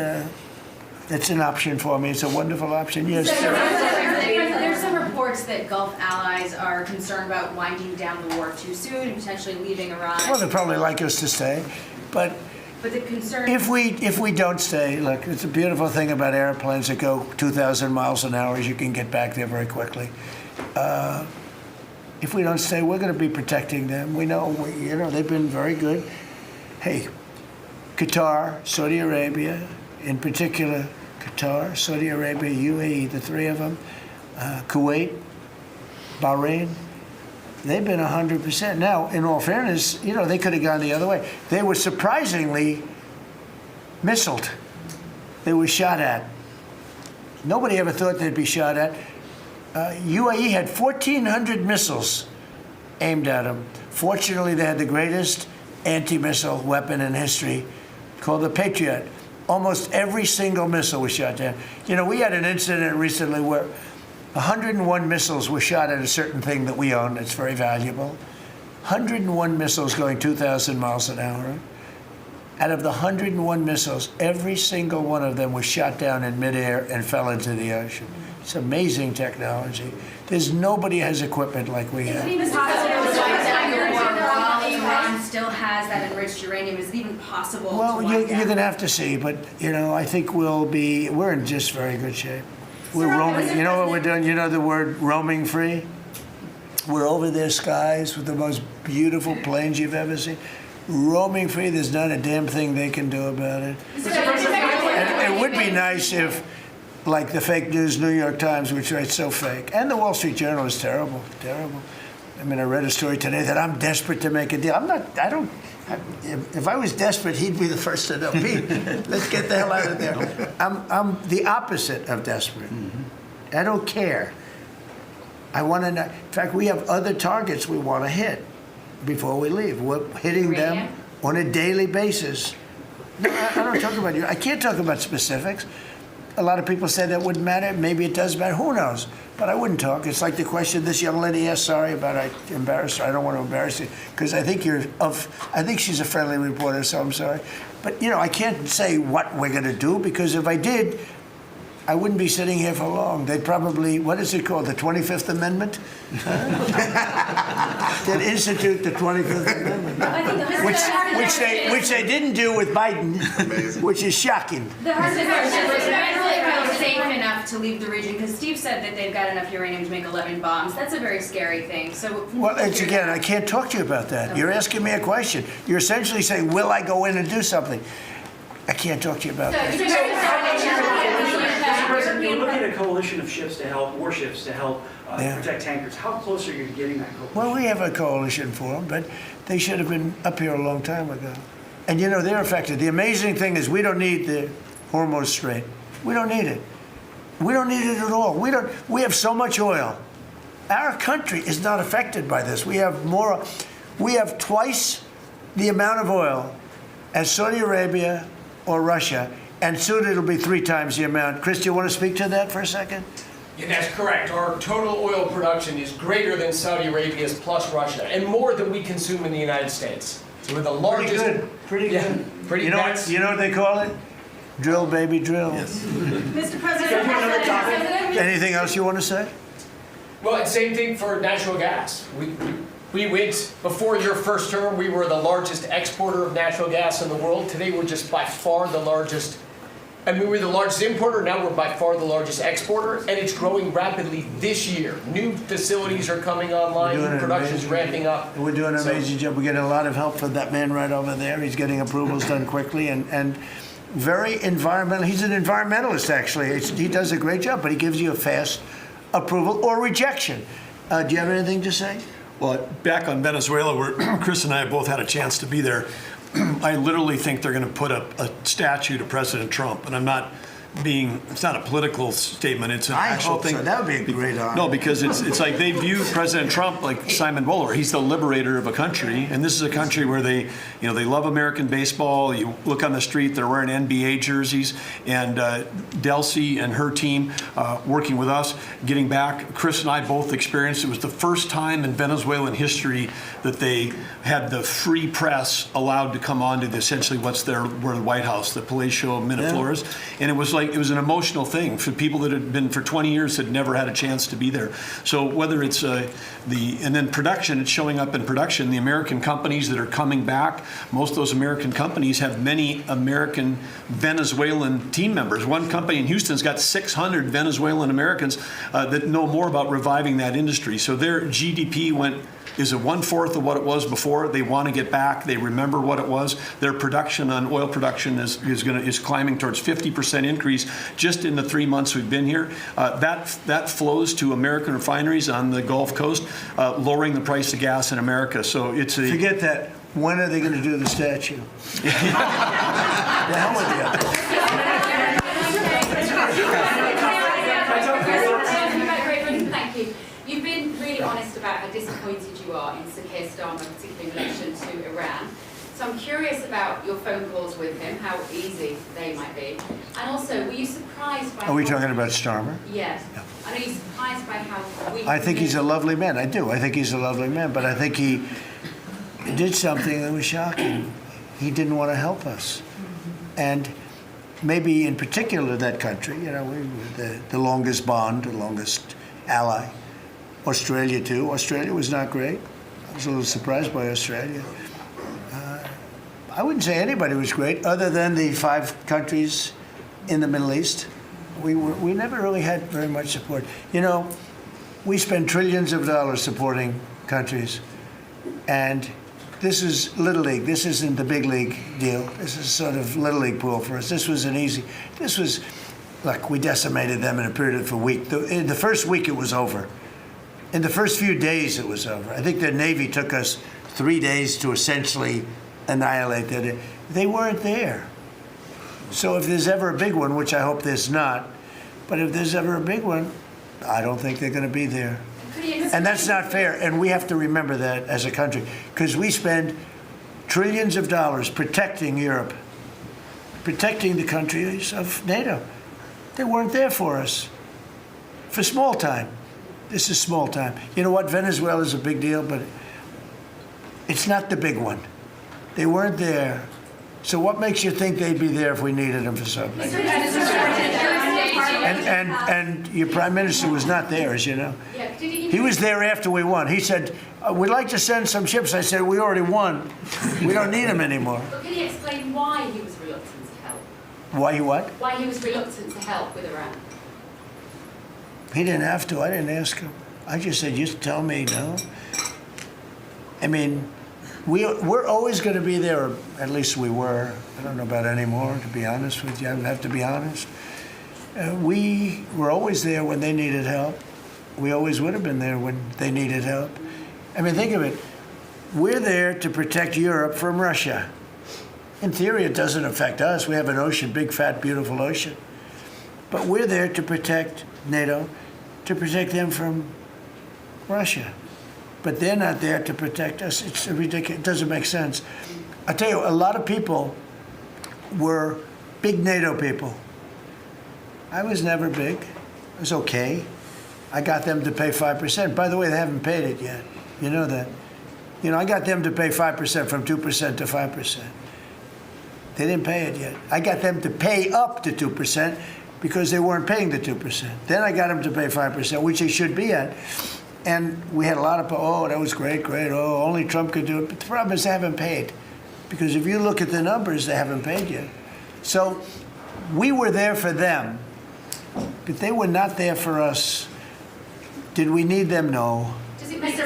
it's an option for me. It's a wonderful option. Yes. There's some reports that Gulf allies are concerned about winding down the war too soon and potentially leaving Iran. Well, they'd probably like us to stay, but the concern. If we don't stay, look, it's a beautiful thing about airplanes that go 2,000 miles an hour is you can get back there very quickly. If we don't stay, we're going to be protecting them. We know, they've been very good. Hey, Qatar, Saudi Arabia, in particular, Qatar, Saudi Arabia, UAE, the three of them, Kuwait, Bahrain, they've been 100%. Now, in all fairness, they could have gone the other way. They were surprisingly missiled. They were shot at. Nobody ever thought they'd be shot at. UAE had 1,400 missiles aimed at them. Fortunately, they had the greatest anti-missile weapon in history called the Patriot. Almost every single missile was shot down. We had an incident recently where 101 missiles were shot at a certain thing that we own that's very valuable. 101 missiles going 2,000 miles an hour. Out of the 101 missiles, every single one of them was shot down in midair and fell into the ocean. It's amazing technology. There's nobody has equipment like we have. Is it even possible to wipe down the war while Iran still has that enriched uranium? Is it even possible to Well, wipe you're down? going to have to see, but, I think we're in just very good shape. We're roaming, you know what we're doing? You know the word roaming free? We're over their skies with the most beautiful planes you've ever seen. Roaming free, there's not a damn thing they can do about it. And it would be nice if, like the fake news New York Times, which writes so fake, and the Wall Street Journal is terrible, terrible. I mean, I read a story today that I'm desperate to make a deal. If I was desperate, he'd be the first to know. Pete, let's get the hell out of there. I'm the opposite of desperate. Mm-hmm. I don't care. I want to know. In fact, we have other targets we want to hit before we leave. We're hitting them on a daily basis. No, I don't talk about you. I can't talk about specifics. A lot of people say that wouldn't matter. Maybe it does matter. Who knows? But I wouldn't talk. It's like the question this young lady asked. Sorry about I embarrassed her. I don't want to embarrass you because I think she's a friendly reporter, so I'm sorry. But I can't say what we're going to do because if I did, I wouldn't be sitting here for long. They'd probably, what is it called, the 25th Amendment? They'd institute the 25th Amendment, which they didn't do with Biden, which is shocking. The hard part is Venezuela safe enough to leave the region because Steve said that they've got enough uranium to make 11 bombs. That's a very scary thing. So, well, it's again, I can't talk to you about that. You're asking me a question. You're essentially saying, will I go in and do something? I can't talk to you about that. Mr. President, you're looking at a coalition of ships to help, warships to help protect tankers. How close are you to getting that coalition? Well, we have a coalition for them, but they should have been up here a long time ago. And they're affected. The amazing thing is we don't need the Hormuz Strait. We don't need it. We don't need it at all. We have so much oil. Our country is not affected by this. We have twice the amount of oil as Saudi Arabia or Russia, and soon it'll be 3 times the amount. Chris, do you want to speak to that for a second? Yeah, that's correct. Our total oil production is greater than Saudi Arabia's plus Russia, and more than we consume in the United States. So we're the largest. Pretty good. Pretty you know what they call it? Drill, baby, drill. Mr. President, Anything else you want to say? Well, and same thing for natural gas. We went, before your first term, we were the largest exporter of natural gas in the world. Today, we're just by far the largest. We're the largest importer. Now we're by far the largest exporter, and it's growing rapidly this year. New facilities are coming online. New production's ramping up. We're doing an amazing job. We're getting a lot of help from that man right over there. He's getting approvals done quickly and very environmental. He's an environmentalist, actually. He does a great job, but he gives you a fast approval or rejection. Do you have anything to say? Well, back on Venezuela, where Chris and I both had a chance to be there, I literally think they're going to put a statue to President Trump, and I'm not being, it's not a political statement, it's an actual thing. So. That would be a great honor. No, because it's like they view President Trump like Simon Bowler. He's the liberator of a country, and this is a country where they love American baseball. You look on the street, they're wearing NBA jerseys, and Delcy and her team working with us, getting back. Chris and I both experienced, it was the first time in Venezuelan history that they had the free press allowed to come on to essentially where the White House, the Palacio Miraflores, and it was an emotional thing for people that had been for 20 years had never had a chance to be there. So whether it's and then production, it's showing up in production. The American companies that are coming back, most of those American companies have many American Venezuelan team members. One company in Houston's got 600 Venezuelan Americans that know more about reviving that industry. So their GDP is a 1/4 of what it was before. They want to get back. They remember what it was. Their production on oil production is climbing towards 50% increase just in the 3 months we've been here. That flows to American refineries on the Gulf Coast, lowering the price of gas in America. So it's a forget that. When are they going to do the statue? The hell with you. Thank you. You've been really honest about how disappointed you are in Sir Keir Starmer, particularly in relation to Iran. So I'm curious about your phone calls with him, how easy they might be. And also, were you surprised by... Are we talking about Starmer? Yes. Are you surprised by how weak... I think he's a lovely man. I do. I think he's a lovely man. But I think he did something that was shocking. He didn't want to help us. And maybe in particular that country, we were the longest bond, the longest ally. Australia, too. Australia was not great. I was a little surprised by Australia. I wouldn't say anybody was great, other than the 5 countries in the Middle East. We never really had very much support. We spend trillions of dollars supporting countries, and this is Little League. This isn't the big league deal. This is sort of Little League pool for us. Look, we decimated them in a period of a week. In the first week, it was over. In the first few days, it was over. I think the Navy took us 3 days to essentially annihilate that. They weren't there. So if there's ever a big one, which I hope there's not, but if there's ever a big one, I don't think they're going to be there. And that's not fair. And we have to remember that as a country, because we spend trillions of dollars protecting Europe, protecting the countries of NATO. They weren't there for us. For small time. This is small time. You know what? Venezuela is a big deal, but it's not the big one. They weren't there. So what makes you think they'd be there if we needed them for something? And your prime minister was not there, as you know. He was there after we won. He said, we'd like to send some ships. I said, we already won. We don't need them anymore. But can you explain why he was reluctant to help? Why he what? Why he was reluctant to help with Iran? He didn't have to. I didn't ask him. I just said, just tell me, no. I mean, we're always going to be there, or at least we were. I don't know about anymore, to be honest with you. I would have to be honest. We were always there when they needed help. We always would have been there when they needed help. I mean, think of it. We're there to protect Europe from Russia. In theory, it doesn't affect us. We have an ocean, big, fat, beautiful ocean. But we're there to protect NATO, to protect them from Russia. But they're not there to protect us. It's ridiculous. It doesn't make sense. I tell you, a lot of people were big NATO people. I was never big. I was okay. I got them to pay 5%. By the way, they haven't paid it yet. You know that. I got them to pay 5% from 2% to 5%. They didn't pay it yet. I got them to pay up to 2% because they weren't paying the 2%. Then I got them to pay 5%, which they should be at. And we had a lot of, that was great, only Trump could do it. But the problem is they haven't paid. Because if you look at the numbers, they haven't paid yet. So we were there for them, but they were not there for us. Did we need them? No.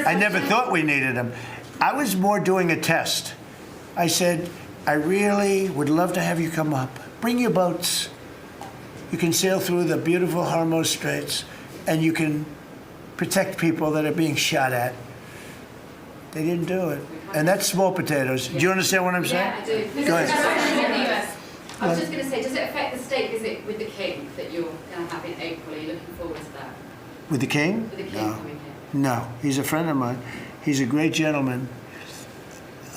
I never thought we needed them. I was more doing a test. I said, I really would love to have you come up. Bring your boats. You can sail through the beautiful Hormuz Straits, and you can protect people that are being shot at. They didn't do it. And that's small potatoes. Do you understand what I'm saying? Yeah, I do. Go ahead. I was just going to say, does it affect the state visit with the king that you're going to have in April? Are you looking forward to that? With the king? With the king No. coming here? No, he's a friend of mine. He's a great gentleman.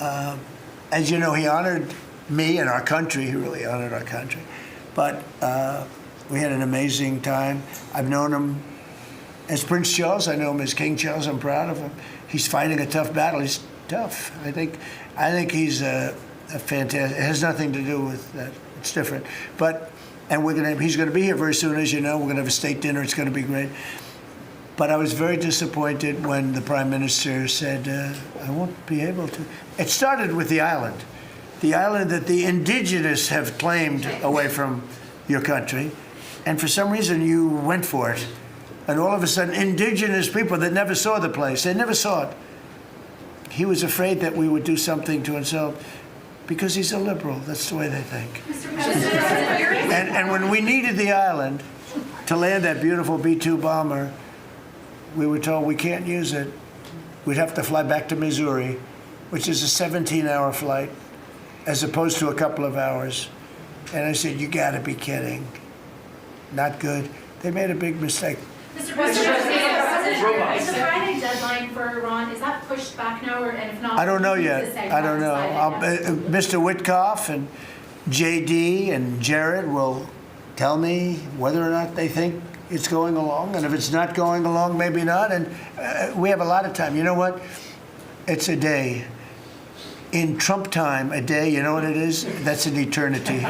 As you know, he honored me and our country. He really honored our country. But we had an amazing time. I've known him as Prince Charles. I know him as King Charles. I'm proud of him. He's fighting a tough battle. He's tough. I think he's a fantastic. It has nothing to do with that. It's different. And he's going to be here very soon, as you know. We're going to have a state dinner. It's going to be great. But I was very disappointed when the Prime Minister said, I won't be able to. It started with the island that the indigenous have claimed away from your country. And for some reason, you went for it. And all of a sudden, indigenous people that never saw the place, they never saw it. He was afraid that we would do something to insult because he's a liberal. That's the way they think. And when we needed the island to land that beautiful B-2 bomber, we were told we can't use it. We'd have to fly back to Missouri, which is a 17-hour flight, as opposed to a couple of hours. And I said, you gotta be kidding. Not good. They made a big mistake. Mr. President, is the Friday deadline for Iran, is that pushed back now, and if not? I don't know yet. I don't know. Mr. Witkoff and JD and Jared will tell me whether or not they think it's going along. And if it's not going along, maybe not. And we have a lot of time. You know what? It's a day. In Trump time, a day, you know what it is? That's an eternity.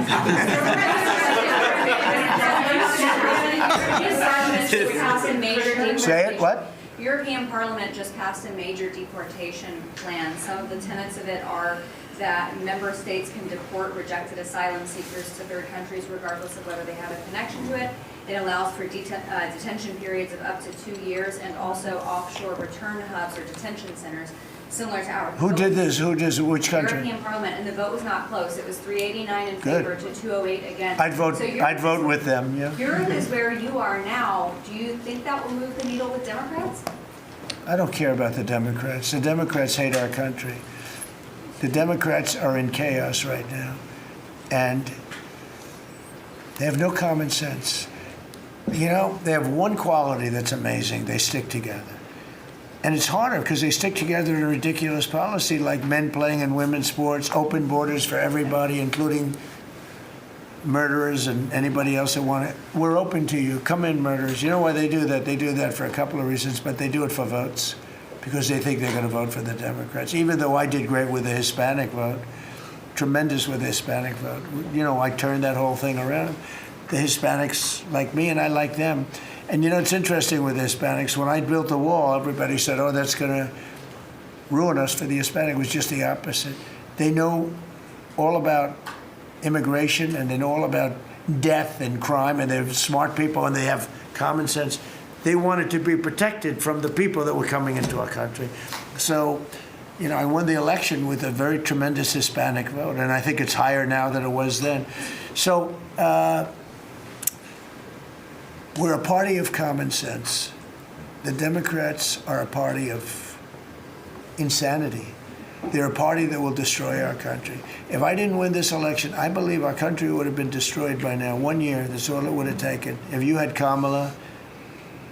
Say it, what? European Parliament just passed a major deportation plan. Some of the tenets of it are that member states can deport rejected asylum seekers to third countries regardless of whether they have a connection to it. It allows for detention periods of up to 2 years and also offshore return hubs or detention centers similar to ours. Who did this? Which country? European Parliament, and the vote was not close. It was 389 in Good. favor to 208 against. I'd vote with them, yeah. Europe is where you are now. Do you think that will move the needle with Democrats? I don't care about the Democrats. The Democrats hate our country. The Democrats are in chaos right now. And they have no common sense. You know, they have one quality that's amazing. They stick together. And it's harder because they stick together in a ridiculous policy like men playing in women's sports, open borders for everybody, including murderers and anybody else that want it. We're open to you. Come in, murderers. You know why they do that? They do that for a couple of reasons, but they do it for votes because they think they're going to vote for the Democrats, even though I did great with the Hispanic vote, tremendous with the Hispanic vote. You know, I turned that whole thing around. The Hispanics like me and I like them. And you know, it's interesting with the Hispanics. When I built the wall, everybody said, oh, that's going to ruin us for the Hispanic. It was just the opposite. They know all about immigration and they know all about death and crime, and they're smart people and they have common sense. They wanted to be protected from the people that were coming into our country. So, you know, I won the election with a very tremendous Hispanic vote, and I think it's higher now than it was then. So, we're a party of common sense. The Democrats are a party of insanity. They're a party that will destroy our country. If I didn't win this election, I believe our country would have been destroyed by now. 1 year, that's all it would have taken. If you had Kamala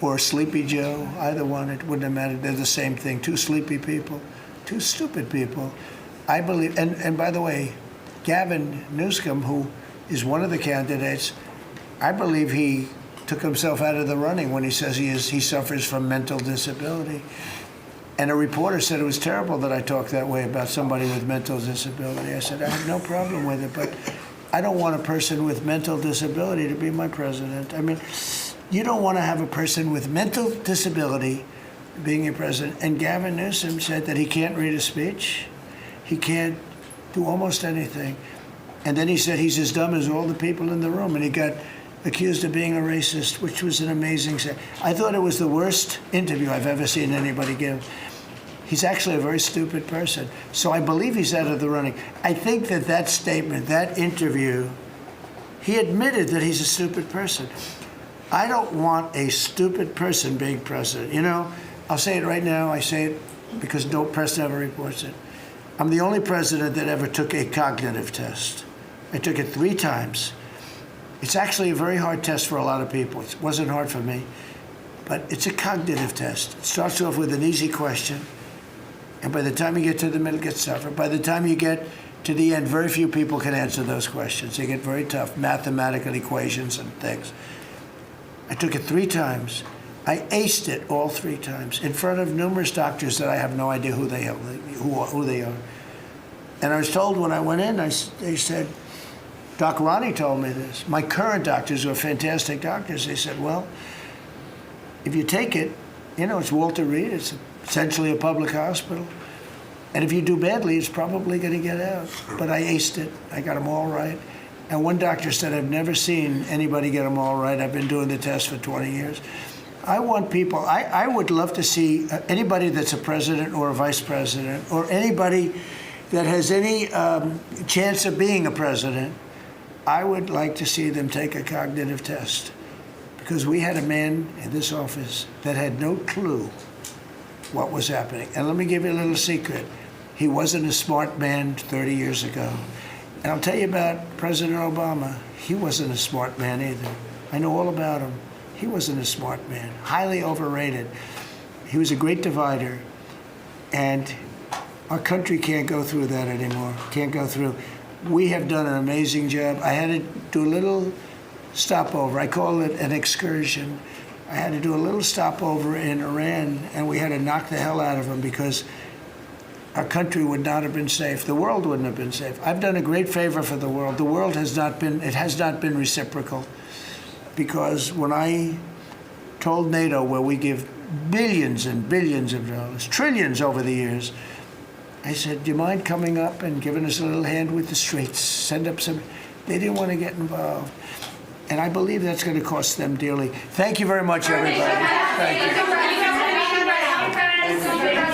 or Sleepy Joe, either one, it wouldn't have mattered. They're the same thing. Two sleepy people, two stupid people. I believe, and by the way, Gavin Newsom, who is one of the candidates, I believe he took himself out of the running when he says he suffers from mental disability. And a reporter said it was terrible that I talked that way about somebody with mental disability. I said, I have no problem with it, but I don't want a person with mental disability to be my president. I mean, you don't want to have a person with mental disability being your president. And Gavin Newsom said that he can't read a speech. He can't do almost anything. And then he said he's as dumb as all the people in the room. And he got accused of being a racist, which was an amazing thing. I thought it was the worst interview I've ever seen anybody give. He's actually a very stupid person. So I believe he's out of the running. I think that statement, that interview, he admitted that he's a stupid person. I don't want a stupid person being president. You know, I'll say it right now. I say it because no press never reports it. I'm the only president that ever took a cognitive test. I took it 3 times. It's actually a very hard test for a lot of people. It wasn't hard for me, but it's a cognitive test. It starts off with an easy question, and by the time you get to the middle, it gets tougher. By the time you get to the end, very few people can answer those questions. They get very tough, mathematical equations and things. I took it 3 times. I aced it all 3 times in front of numerous doctors that I have no idea who they are. And I was told when I went in, they said, Doc Ronnie told me this. My current doctors were fantastic doctors. They said, well, if you take it, it's Walter Reed. It's essentially a public hospital. And if you do badly, it's probably going to get out. But I aced it. I got them all right. And one doctor said, I've never seen anybody get them all right. I've been doing the test for 20 years. I want people, I would love to see anybody that's a president or a vice president or anybody that has any chance of being a president, I would like to see them take a cognitive test. Because we had a man in this office that had no clue what was happening. And let me give you a little secret. He wasn't a smart man 30 years ago. And I'll tell you about President Obama. He wasn't a smart man either. I know all about him. He wasn't a smart man, highly overrated. He was a great divider. And our country can't go through that anymore, can't go through. We have done an amazing job. I had to do a little stopover. I call it an excursion. I had to do a little stopover in Iran, and we had to knock the hell out of them because our country would not have been safe. The world wouldn't have been safe. I've done a great favor for the world. The world has not been reciprocal. Because when I told NATO, where we give billions and billions of dollars, trillions over the years, I said, do you mind coming up and giving us a little hand with the streets? Send up some. They didn't want to get involved. And I believe that's going to cost them dearly. Thank you very much, everybody. Thank you.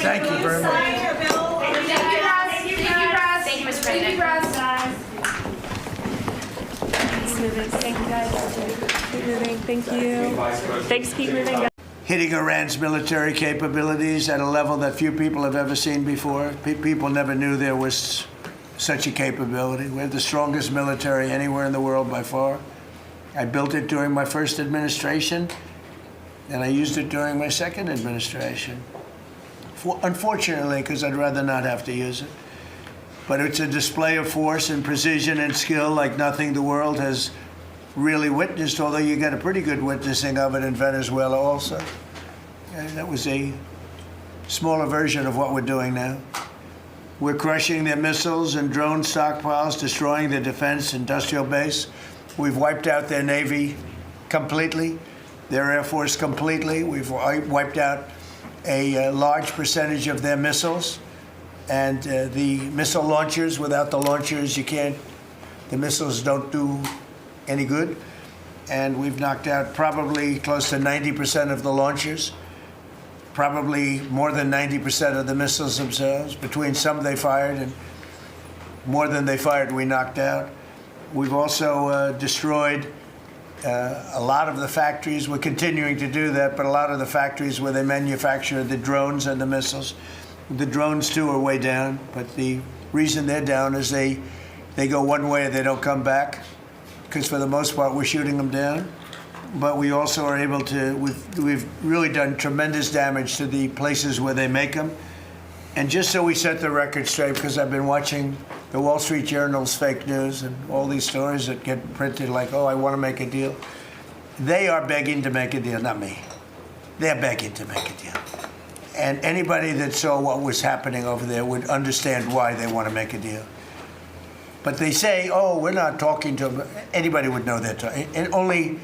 Thank you very much. Thank you, Mr. President. Thank you, guys. Keep moving. Thank you. Thanks. Keep moving, guys. Hitting Iran's military capabilities at a level that few people have ever seen before. People never knew there was such a capability. We're the strongest military anywhere in the world by far. I built it during my first administration, and I used it during my second administration. Unfortunately, because I'd rather not have to use it. But it's a display of force and precision and skill like nothing the world has really witnessed, although you got a pretty good witnessing of it in Venezuela also. And that was a smaller version of what we're doing now. We're crushing their missiles and drone stockpiles, destroying their defense industrial base. We've wiped out their Navy completely, their Air Force completely. We've wiped out a large percentage of their missiles. And the missile launchers, without the launchers, the missiles don't do any good. And we've knocked out probably close to 90% of the launchers, probably more than 90% of the missiles themselves. Between some they fired and more than they fired, we knocked out. We've also destroyed a lot of the factories. We're continuing to do that, but a lot of the factories where they manufacture the drones and the missiles. The drones, too, are way down, but the reason they're down is they go one way and they don't come back, because for the most part, we're shooting them down. But we also are able to, we've really done tremendous damage to the places where they make them. And just so we set the record straight, because I've been watching the Wall Street Journal's fake news and all these stories that get printed like, oh, I want to make a deal. They are begging to make a deal, not me. They're begging to make a deal. And anybody that saw what was happening over there would understand why they want to make a deal. But they say, oh, we're not talking to them. Anybody would know that. And only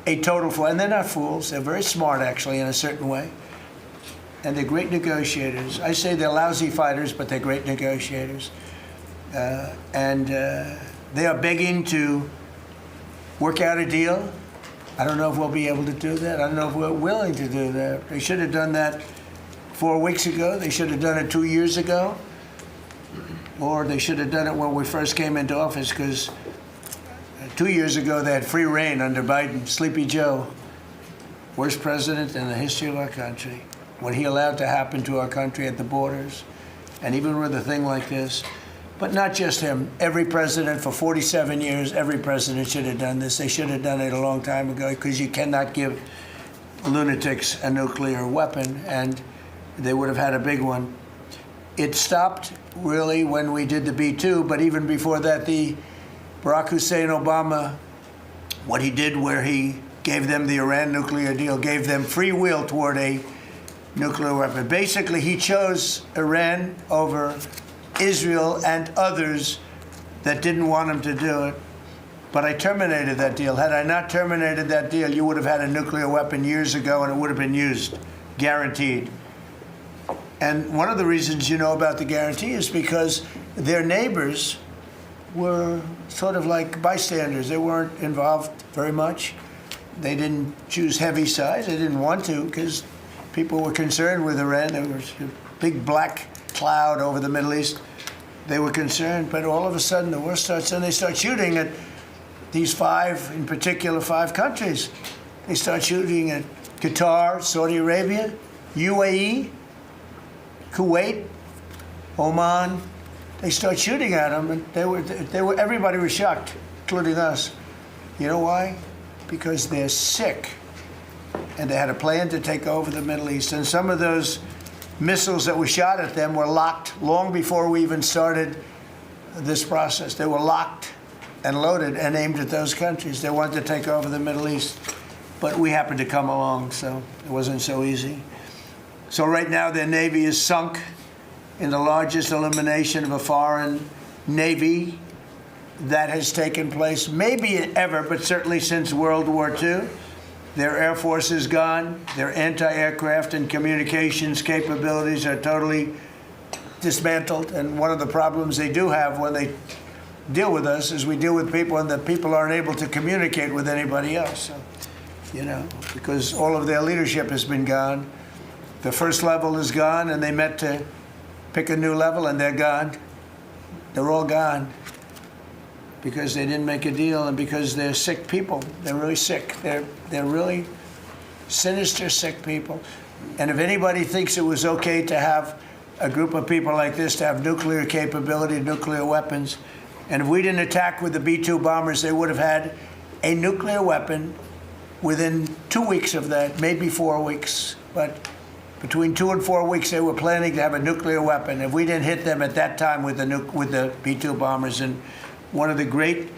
a total fool. And they're not fools. They're very smart, actually, in a certain way. And they're great negotiators. I say they're lousy fighters, but they're great negotiators. They are begging to work out a deal. I don't know if we'll be able to do that. I don't know if we're willing to do that. They should have done that 4 weeks ago. They should have done it 2 years ago. Or they should have done it when we first came into office, because 2 years ago they had free reign under Biden. Sleepy Joe, worst president in the history of our country. What he allowed to happen to our country at the borders, and even with a thing like this. But not just him. Every president for 47 years, every president should have done this. They should have done it a long time ago, because you cannot give lunatics a nuclear weapon, and they would have had a big one. It stopped really when we did the B-2, but even before that, the Barack Hussein Obama, what he did where he gave them the Iran nuclear deal, gave them free will toward a nuclear weapon. Basically, he chose Iran over Israel and others that didn't want him to do it. But I terminated that deal. Had I not terminated that deal, you would have had a nuclear weapon years ago, and it would have been used, guaranteed. And one of the reasons you know about the guarantee is because their neighbors were sort of like bystanders. They weren't involved very much. They didn't choose heavy sides. They didn't want to, because people were concerned with Iran. There was a big black cloud over the Middle East. They were concerned, but all of a sudden the war starts, and they start shooting at these in particular five countries. They start shooting at Qatar, Saudi Arabia, UAE, Kuwait, Oman. They start shooting at them, and everybody was shocked, including us. You know why? Because they're sick, and they had a plan to take over the Middle East. And some of those missiles that were shot at them were locked long before we even started this process. They were locked and loaded and aimed at those countries. They wanted to take over the Middle East, but we happened to come along, so it wasn't so easy. So right now their Navy is sunk in the largest elimination of a foreign Navy that has taken place, maybe ever, but certainly since World War II. Their Air Force is gone. Their anti-aircraft and communications capabilities are totally dismantled. And one of the problems they do have when they deal with us is we deal with people, and the people aren't able to communicate with anybody else. So, you know, because all of their leadership has been gone. The first level is gone, and they met to pick a new level, and they're gone. They're all gone because they didn't make a deal, and because they're sick people. They're really sick. They're really sinister, sick people. And if anybody thinks it was okay to have a group of people like this to have nuclear capability, nuclear weapons, and if we didn't attack with the B-2 bombers, they would have had a nuclear weapon within 2 weeks of that, maybe 4 weeks. But between 2 and 4 weeks, they were planning to have a nuclear weapon. If we didn't hit them at that time with the B-2 bombers, and one of the great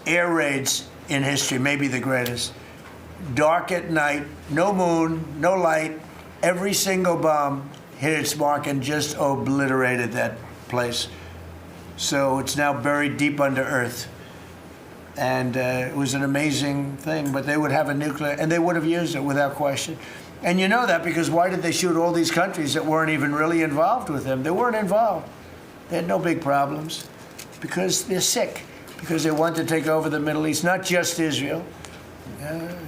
air raids in history, maybe the greatest. Dark at night, no moon, no light. Every single bomb hit its mark and just obliterated that place. So it's now buried deep under earth. And it was an amazing thing, but they would have a nuclear, and they would have used it without question. And you know that because why did they shoot all these countries that weren't even really involved with them? They weren't involved. They had no big problems. Because they're sick, because they want to take over the Middle East, not just Israel.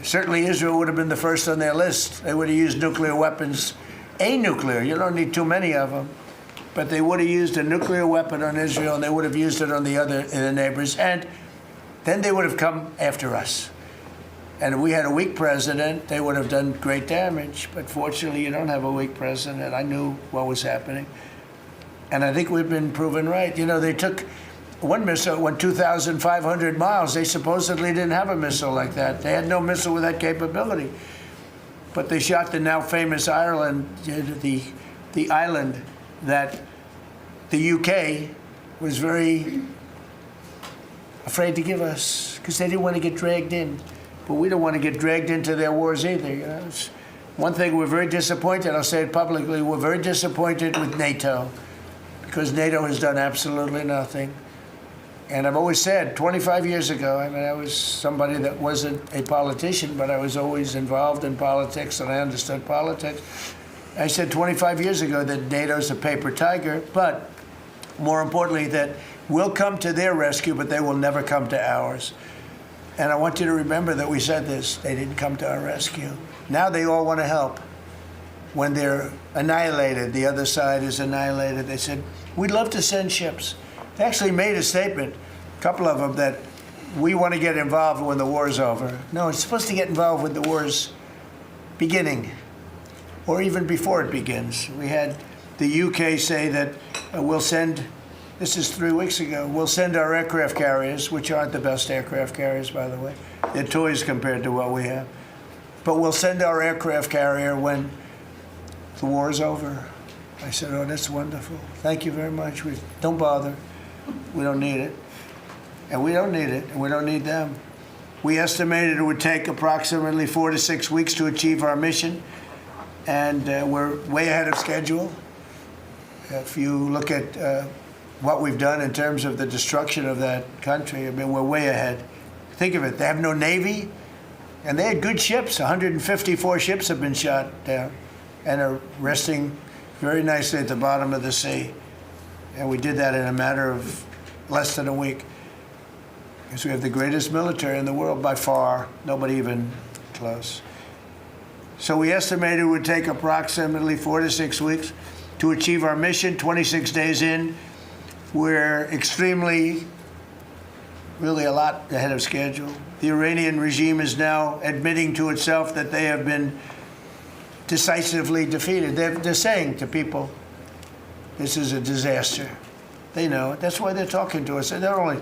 Certainly Israel would have been the first on their list. They would have used nuclear weapons, a nuclear, you don't need too many of them, but they would have used a nuclear weapon on Israel, and they would have used it on the neighbors, and then they would have come after us. And if we had a weak president, they would have done great damage, but fortunately you don't have a weak president. I knew what was happening, and I think we've been proven right. You know, they took one missile went 2,500 miles. They supposedly didn't have a missile like that. They had no missile with that capability. But they shot the now famous Ireland, the island that the UK was very afraid to give us because they didn't want to get dragged in. But we don't want to get dragged into their wars either. You know? It's one thing we're very disappointed, I'll say it publicly, we're very disappointed with NATO because NATO has done absolutely nothing. And I've always said, 25 years ago, I mean, I was somebody that wasn't a politician, but I was always involved in politics and I understood politics. I said 25 years ago that NATO's a paper tiger, but more importantly, that we'll come to their rescue, but they will never come to ours. And I want you to remember that we said this. They didn't come to our rescue. Now they all want to help. When they're annihilated, the other side is annihilated, they said, we'd love to send ships. They actually made a statement, a couple of them, that we want to get involved when the war's over. No, it's supposed to get involved with the war's beginning. or even before it begins. We had the UK say that we'll send, this is 3 weeks ago, we'll send our aircraft carriers, which aren't the best aircraft carriers, by the way. They're toys compared to what we have. But we'll send our aircraft carrier when the war is over. I said, oh, that's wonderful. Thank you very much. Don't bother. We don't need it. And we don't need it, and we don't need them. We estimated it would take approximately 4 to 6 weeks to achieve our mission, and we're way ahead of schedule. If you look at what we've done in terms of the destruction of that country, I mean, we're way ahead. Think of it, they have no Navy, and they had good ships. 154 ships have been shot down and are resting very nicely at the bottom of the sea. And we did that in a matter of less than a week. Because we have the greatest military in the world by far, nobody even close. So we estimated it would take approximately 4 to 6 weeks to achieve our mission. 26 days in, we're extremely, really a lot ahead of schedule. The Iranian regime is now admitting to itself that they have been decisively defeated. They're saying to people, this is a disaster. They know it. That's why they're talking to us. They're only